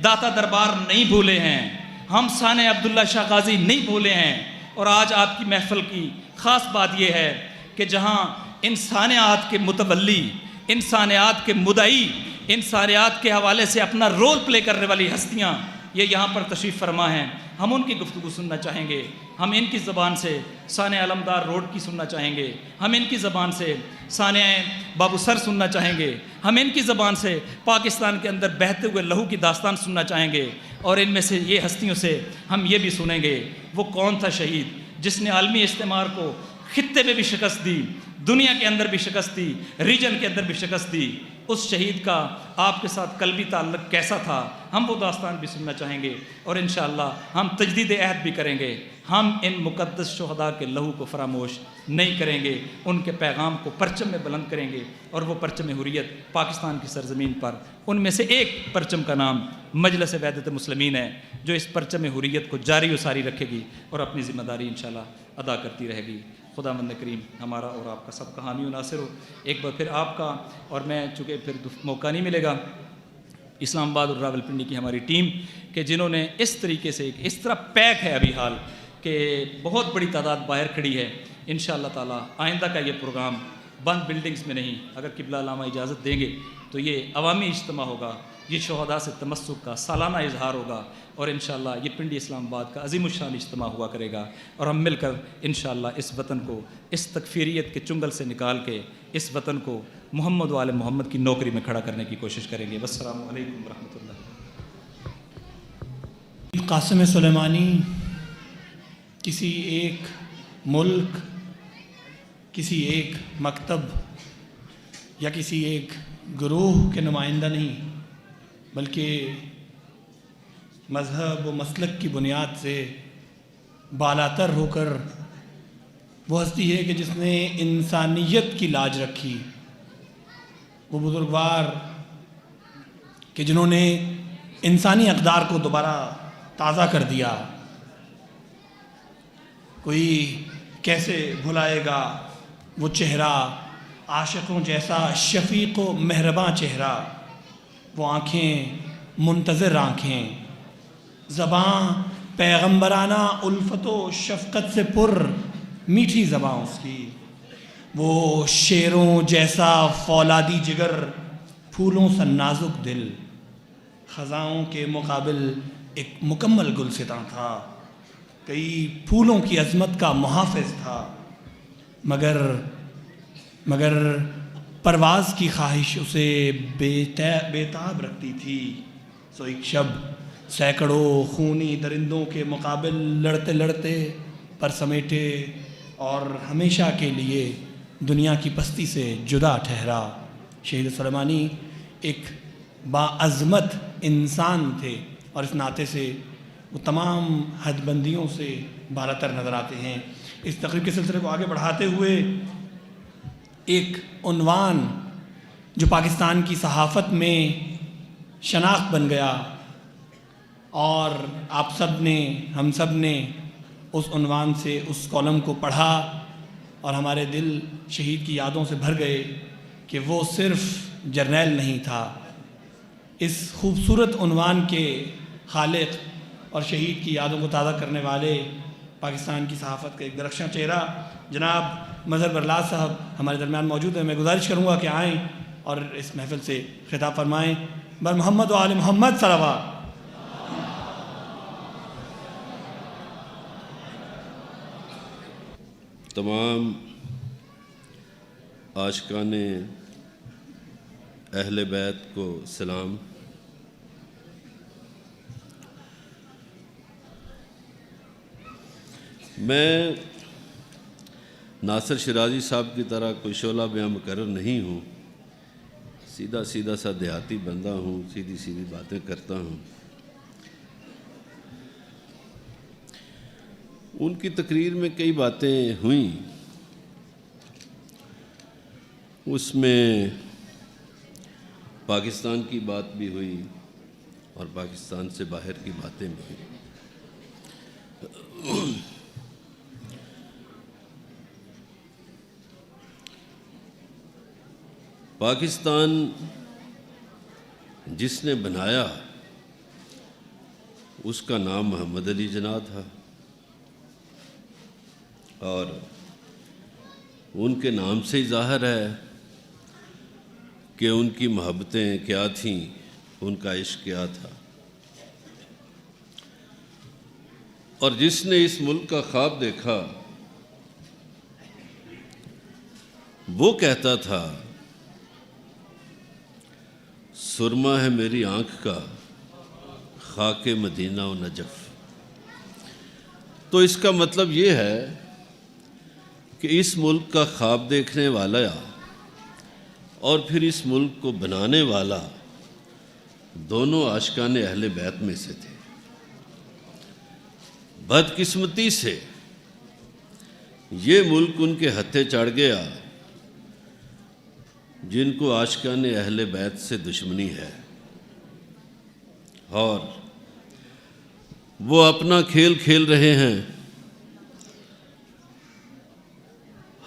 [SPEAKER 4] داتا دربار نہیں بھولے ہیں، ہم سانحہ عبداللہ شاہ غازی نہیں بھولے ہیں، اور آج آپ کی محفل کی خاص بات یہ ہے کہ جہاں انسانیات کے متولی، انسانیات کے مدعی، انسانیات کے حوالے سے اپنا رول پلے کرنے والی ہستیاں یہ یہاں پر تشریف فرما ہیں، ہم ان کی گفتگو سننا چاہیں گے، ہم ان کی زبان سے سانحہ علمدار روڈ کی سننا چاہیں گے، ہم ان کی زبان سے سانحہ بابو سر سننا چاہیں گے، ہم ان کی زبان سے پاکستان کے اندر بہتے ہوئے لہو کی داستان سننا چاہیں گے، اور ان میں سے یہ ہستیوں سے ہم یہ بھی سنیں گے وہ کون تھا شہید جس نے عالمی استعمار کو خطے میں بھی شکست دی، دنیا کے اندر بھی شکست دی، ریجن کے اندر بھی شکست دی۔ اس شہید کا آپ کے ساتھ قلبی تعلق کیسا تھا، ہم وہ داستان بھی سننا چاہیں گے، اور انشاءاللہ ہم تجدید عہد بھی کریں گے۔ ہم ان مقدس شہداء کے لہو کو فراموش نہیں کریں گے، ان کے پیغام کو پرچم میں بلند کریں گے، اور وہ پرچم حریت پاکستان کی سرزمین پر ان میں سے ایک پرچم کا نام مجلس وحدت مسلمین ہے، جو اس پرچم حریت کو جاری و ساری رکھے گی اور اپنی ذمہ داری انشاءاللہ ادا کرتی رہے گی۔ خدا مند کریم ہمارا اور آپ کا سب کا حامی و ناصر ہو۔ ایک بار پھر آپ کا، اور میں چونکہ پھر موقع نہیں ملے گا، اسلام آباد اور راولپنڈی کی ہماری ٹیم کہ جنہوں نے اس طریقے سے اس طرح پیک ہے ابھی حال کہ بہت بڑی تعداد باہر کھڑی ہے، انشاءاللہ تعالی آئندہ کا یہ پروگرام بند بلڈنگز میں نہیں، اگر قبلہ علامہ اجازت دیں گے تو یہ عوامی اجتماع ہوگا، یہ شہداء سے تمسک کا سالانہ اظہار ہوگا، اور انشاءاللہ یہ پنڈی اسلام آباد کا عظیم الشان اجتماع ہوا کرے گا، اور ہم مل کر انشاءاللہ اس وطن کو اس تکفیریت کے چنگل سے نکال کے اس وطن کو محمد و آل محمد کی نوکری میں کھڑا کرنے کی کوشش کریں گے۔ والسلام علیکم ورحمۃ اللہ۔
[SPEAKER 1] قاسم سلیمانی کسی ایک ملک، کسی ایک مکتب یا کسی ایک گروہ کے نمائندہ نہیں، بلکہ مذہب و مسلک کی بنیاد سے بالاتر ہو کر وہ ہستی ہے کہ جس نے انسانیت کی لاج رکھی، وہ بزرگوار کہ جنہوں نے انسانی اقدار کو دوبارہ تازہ کر دیا۔ کوئی کیسے بھلائے گا وہ چہرہ، عاشقوں جیسا شفیق و مہرباں چہرہ، وہ آنکھیں منتظر آنکھیں، زباں پیغمبرانہ الفت و شفقت سے پر میٹھی زباں اس کی، وہ شیروں جیسا فولادی جگر، پھولوں سا نازک دل، خزاؤں کے مقابل ایک مکمل گلستاں تھا، کئی پھولوں کی عظمت کا محافظ تھا، مگر پرواز کی خواہش اسے بےتاب رکھتی تھی۔ سو ایک شب سینکڑوں خونی درندوں کے مقابل لڑتے لڑتے پر سمیٹے اور ہمیشہ کے لیے دنیا کی پستی سے جدا ٹھہرا۔ شہید سلیمانی ایک باعظمت انسان تھے، اور اس ناطے سے وہ تمام حد بندیوں سے بالاتر نظر آتے ہیں۔ اس تقریب کے سلسلے کو آگے بڑھاتے ہوئے ایک عنوان جو پاکستان کی صحافت میں شناخت بن گیا، اور آپ سب نے، ہم سب نے اس عنوان سے اس کالم کو پڑھا اور ہمارے دل شہید کی یادوں سے بھر گئے کہ وہ صرف جرنیل نہیں تھا، اس خوبصورت عنوان کے خالق اور شہید کی یادوں کو تازہ کرنے والے پاکستان کی صحافت کا ایک درخشاں چہرہ جناب مظہر برلاس صاحب ہمارے درمیان موجود ہیں۔ میں گزارش کروں گا کہ آئیں اور اس محفل سے خطاب فرمائیں۔ بر محمد و آل محمد صلوات۔
[SPEAKER 5] تمام عاشقان اہل بیت کو سلام۔ میں ناصر شرازی صاحب کی طرح کوئی شعلہ بیاں مقرر نہیں ہوں، سیدھا سا دیہاتی بندہ ہوں، سیدھی باتیں کرتا ہوں۔ ان کی تقریر میں کئی باتیں ہوئیں، اس میں پاکستان کی بات بھی ہوئی اور پاکستان سے باہر کی باتیں بھی ہوئیں۔ پاکستان جس نے بنایا اس کا نام محمد علی جناح تھا، اور ان کے نام سے ہی ظاہر ہے کہ ان کی محبتیں کیا تھیں، ان کا عشق کیا تھا۔ اور جس نے اس ملک کا خواب دیکھا وہ کہتا تھا سرما ہے میری آنکھ کا خاک مدینہ و نجف۔ تو اس کا مطلب یہ ہے کہ اس ملک کا خواب دیکھنے والا اور پھر اس ملک کو بنانے والا دونوں عاشقان اہل بیت میں سے تھے۔ بدقسمتی سے یہ ملک ان کے ہتھے چڑھ گیا جن کو عاشقان اہل بیت سے دشمنی ہے، اور وہ اپنا کھیل کھیل رہے ہیں،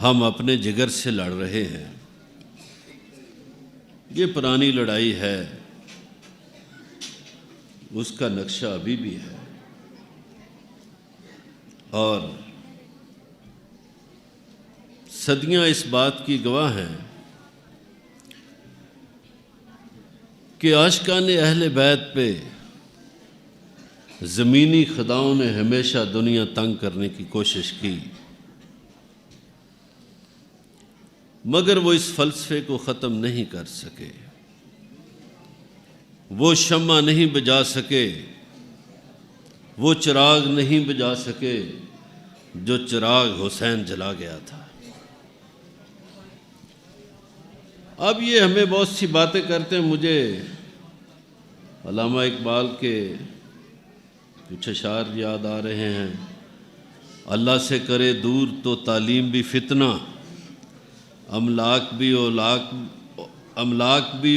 [SPEAKER 5] ہم اپنے جگر سے لڑ رہے ہیں۔ یہ پرانی لڑائی ہے، اس کا نقشہ ابھی بھی ہے، اور صدیاں اس بات کی گواہ ہیں کہ عاشقان اہل بیت پہ زمینی خداؤں نے ہمیشہ دنیا تنگ کرنے کی کوشش کی، مگر وہ اس فلسفے کو ختم نہیں کر سکے، وہ شمع نہیں بجھا سکے، وہ چراغ نہیں بجھا سکے جو چراغ حسین جلا گیا تھا۔ اب یہ ہمیں بہت سی باتیں کرتے ہیں، مجھے علامہ اقبال کے کچھ اشعار یاد آ رہے ہیں۔ اللہ سے کرے دور تو تعلیم بھی فتنہ، املاک بھی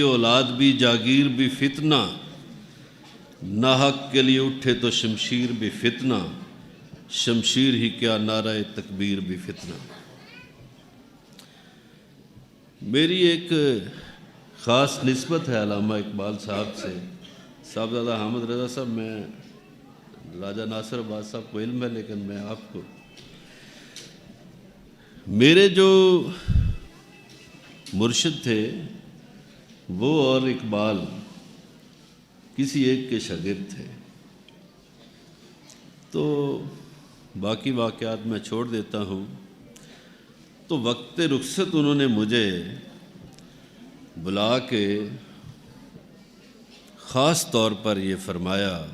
[SPEAKER 5] اولاد بھی جاگیر بھی فتنہ، ناحق کے لیے اٹھے تو شمشیر بھی فتنہ، شمشیر ہی کیا نعرہ تکبیر بھی فتنہ۔ میری ایک خاص نسبت ہے علامہ اقبال صاحب سے۔ صاحبزادہ حامد رضا صاحب، میں راجہ ناصر آباد صاحب کو علم ہے، لیکن میں آپ کو، میرے جو مرشد تھے وہ اور اقبال کسی ایک کے شاگرد تھے، تو باقی واقعات میں چھوڑ دیتا ہوں۔ تو وقت رخصت انہوں نے مجھے بلا کے خاص طور پر یہ فرمایا،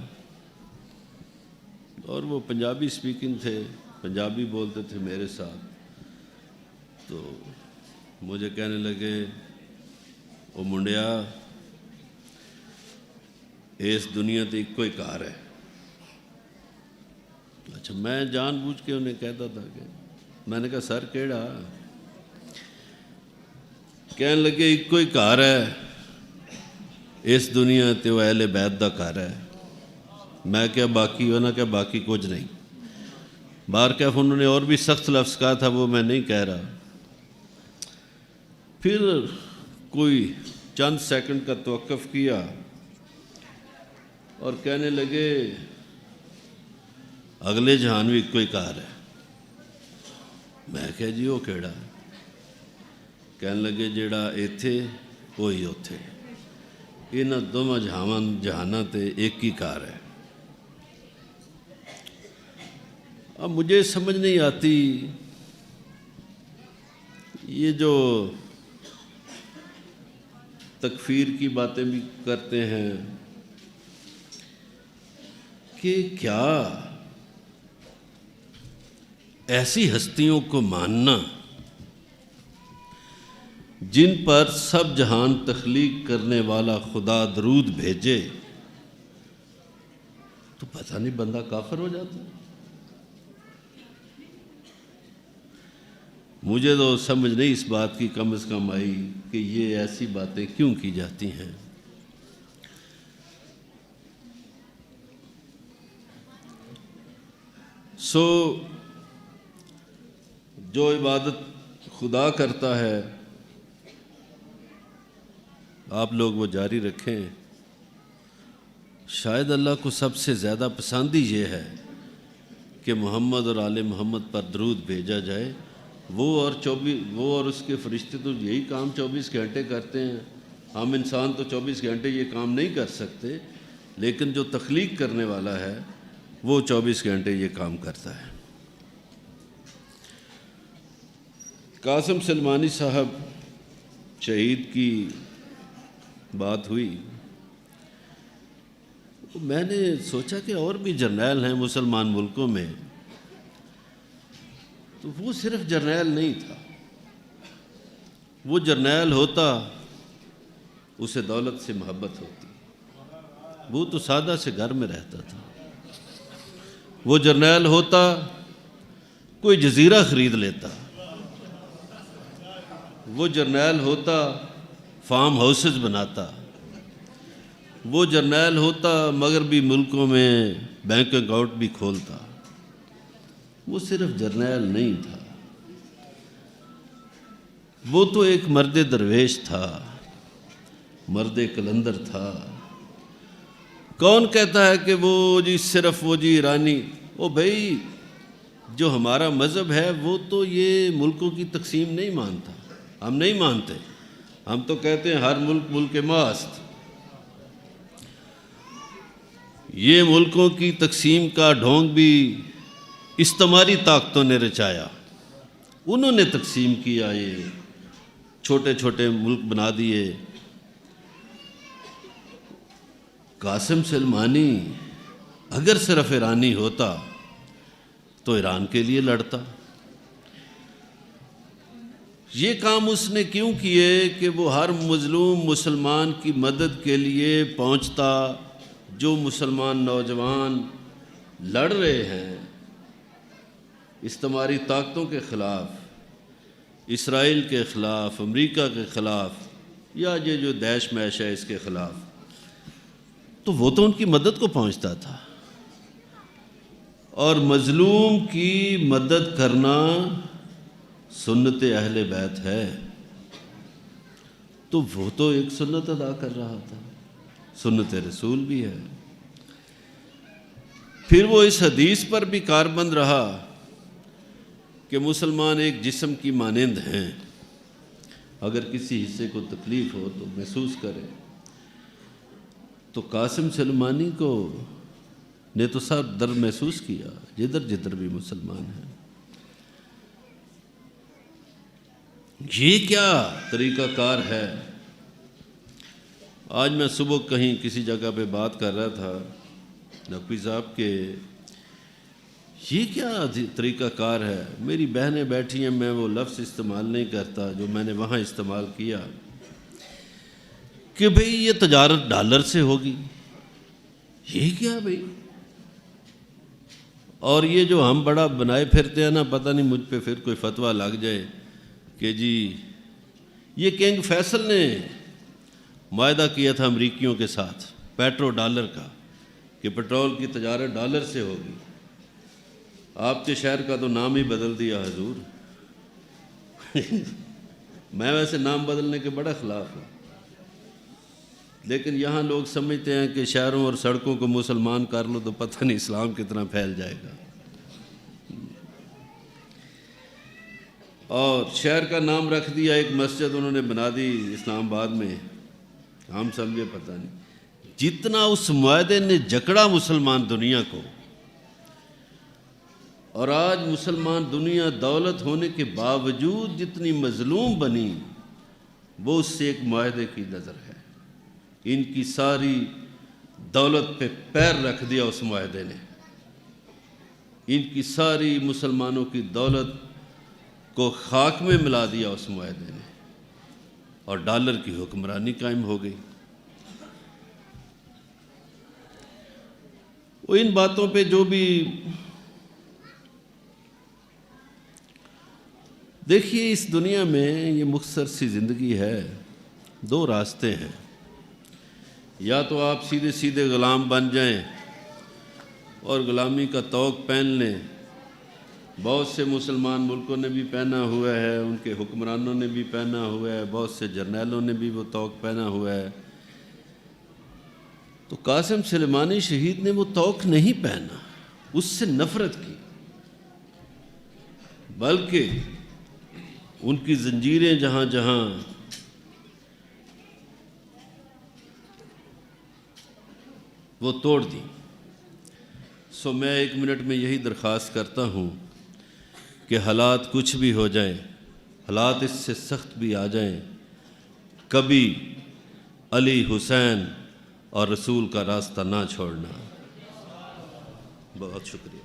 [SPEAKER 5] اور وہ پنجابی سپیکنگ تھے، پنجابی بولتے تھے میرے ساتھ، تو مجھے کہنے لگے او منڈیا اس دنیا تے ایک کوئی کار ہے۔ اچھا، میں جان بوجھ کے انہیں کہتا تھا کہ میں نے کہا سر کیڑا؟ کہنے لگے ایک کوئی گھر ہے اس دنیا تے وہ اہل بیت دا گھر ہے۔ میں کیا باقی ہونا کیا باقی کچھ نہیں. بارکیف انہوں نے اور بھی سخت لفظ کہا تھا، وہ میں نہیں کہہ رہا. پھر کوئی چند سیکنڈ کا توقف کیا اور کہنے لگے اگلے جہان بھی کوئی کار ہے. میں کہا جی وہ کیڑا؟ کہنے لگے جیڑا ایتھے وہی اوتھے، انہاں دونوں جہاناں تے ایک ہی کار ہے. اب مجھے سمجھ نہیں آتی یہ جو تکفیر کی باتیں بھی کرتے ہیں کہ کیا ایسی ہستیوں کو ماننا جن پر سب جہان تخلیق کرنے والا خدا درود بھیجے تو پتہ نہیں بندہ کافر ہو جاتا ہے. مجھے تو سمجھ نہیں اس بات کی کم از کم آئی کہ یہ ایسی باتیں کیوں کی جاتی ہیں. جو عبادت خدا کرتا ہے آپ لوگ وہ جاری رکھیں. شاید اللہ کو سب سے زیادہ پسند ہی یہ ہے کہ محمد اور آل محمد پر درود بھیجا جائے. وہ اور اس کے فرشتے تو یہی کام 24 گھنٹے کرتے ہیں. ہم انسان تو 24 گھنٹے یہ کام نہیں کر سکتے، لیکن جو تخلیق کرنے والا ہے وہ 24 گھنٹے یہ کام کرتا ہے. قاسم سلمانی صاحب شہید کی بات ہوئی، میں نے سوچا کہ اور بھی جرنیل ہیں مسلمان ملکوں میں، تو وہ صرف جرنیل نہیں تھا. وہ جرنیل ہوتا اسے دولت سے محبت ہوتی، وہ تو سادہ سے گھر میں رہتا تھا. وہ جرنیل ہوتا کوئی جزیرہ خرید لیتا. وہ جرنیل ہوتا فارم ہاؤسز بناتا. وہ جرنیل ہوتا مغربی ملکوں میں بینک اکاؤنٹ بھی کھولتا. وہ صرف جرنیل نہیں تھا، وہ تو ایک مرد درویش تھا، مرد کلندر تھا. کون کہتا ہے کہ وہ صرف ایرانی؟ او بھائی، جو ہمارا مذہب ہے وہ تو یہ ملکوں کی تقسیم نہیں مانتا. ہم نہیں مانتے، ہم تو کہتے ہیں ہر ملک ملک ماست. یہ ملکوں کی تقسیم کا ڈھونگ بھی استعماری طاقتوں نے رچایا. انہوں نے تقسیم کیا، یہ چھوٹے چھوٹے ملک بنا دیے. قاسم سلمانی اگر صرف ایرانی ہوتا تو ایران کے لیے لڑتا. یہ کام اس نے کیوں کیے کہ وہ ہر مظلوم مسلمان کی مدد کے لیے پہنچتا. جو مسلمان نوجوان لڑ رہے ہیں استعماری طاقتوں کے خلاف، اسرائیل کے خلاف، امریکہ کے خلاف، یا یہ جو دیش میش ہے اس کے خلاف، تو وہ تو ان کی مدد کو پہنچتا تھا. اور مظلوم کی مدد کرنا سنت اہل بیت ہے، تو وہ تو ایک سنت ادا کر رہا تھا، سنت رسول بھی ہے. پھر وہ اس حدیث پر بھی کاربند رہا کہ مسلمان ایک جسم کی مانند ہیں، اگر کسی حصے کو تکلیف ہو تو محسوس کرے. تو قاسم سلمانی کو نے تو سب درد محسوس کیا جدھر جدھر بھی مسلمان ہیں. یہ کیا طریقہ کار ہے؟ آج میں صبح کہیں کسی جگہ پہ بات کر رہا تھا نقوی صاحب کہ یہ کیا طریقہ کار ہے. میری بہنیں بیٹھی ہیں، میں وہ لفظ استعمال نہیں کرتا جو میں نے وہاں استعمال کیا کہ بھئی یہ تجارت ڈالر سے ہوگی. یہ کیا بھئی؟ اور یہ جو ہم بڑا بنائے پھرتے ہیں نا، پتہ نہیں مجھ پہ پھر کوئی فتویٰ لگ جائے کہ جی یہ کنگ فیصل نے معاہدہ کیا تھا امریکیوں کے ساتھ پیٹرو ڈالر کا کہ پیٹرول کی تجارت ڈالر سے ہوگی، آپ کے شہر کا تو نام ہی بدل دیا حضور۔ میں ویسے نام بدلنے کے بڑا خلاف ہوں، لیکن یہاں لوگ سمجھتے ہیں کہ شہروں اور سڑکوں کو مسلمان کر لو تو پتہ نہیں اسلام کتنا پھیل جائے گا۔ اور شہر کا نام رکھ دیا، ایک مسجد انہوں نے بنا دی اسلام آباد میں، ہم سمجھے پتہ نہیں جتنا اس معاہدے نے جکڑا مسلمان دنیا کو، اور آج مسلمان دنیا دولت ہونے کے باوجود جتنی مظلوم بنی، وہ اس سے ایک معاہدے کی نظر ہے۔ ان کی ساری دولت پہ پیر رکھ دیا اس معاہدے نے، ان کی ساری مسلمانوں کی دولت کو خاک میں ملا دیا اس معاہدے نے، اور ڈالر کی حکمرانی قائم ہو گئی۔ وہ ان باتوں پہ جو بھی دیکھیے، اس دنیا میں یہ مختصر سی زندگی ہے، دو راستے ہیں، یا تو آپ سیدھے سیدھے غلام بن جائیں اور غلامی کا طوق پہن لیں۔ بہت سے مسلمان ملکوں نے بھی پہنا ہوا ہے، ان کے حکمرانوں نے بھی پہنا ہوا ہے، بہت سے جرنیلوں نے بھی وہ طوق پہنا ہوا ہے۔ تو قاسم سلیمانی شہید نے وہ طوق نہیں پہنا، اس سے نفرت کی، بلکہ ان کی زنجیریں جہاں جہاں وہ توڑ دیں۔ سو میں 1 منٹ میں یہی درخواست کرتا ہوں کہ حالات کچھ بھی ہو جائیں، حالات اس سے سخت بھی آ جائیں، کبھی علی، حسین اور رسول کا راستہ نہ چھوڑنا۔ بہت شکریہ۔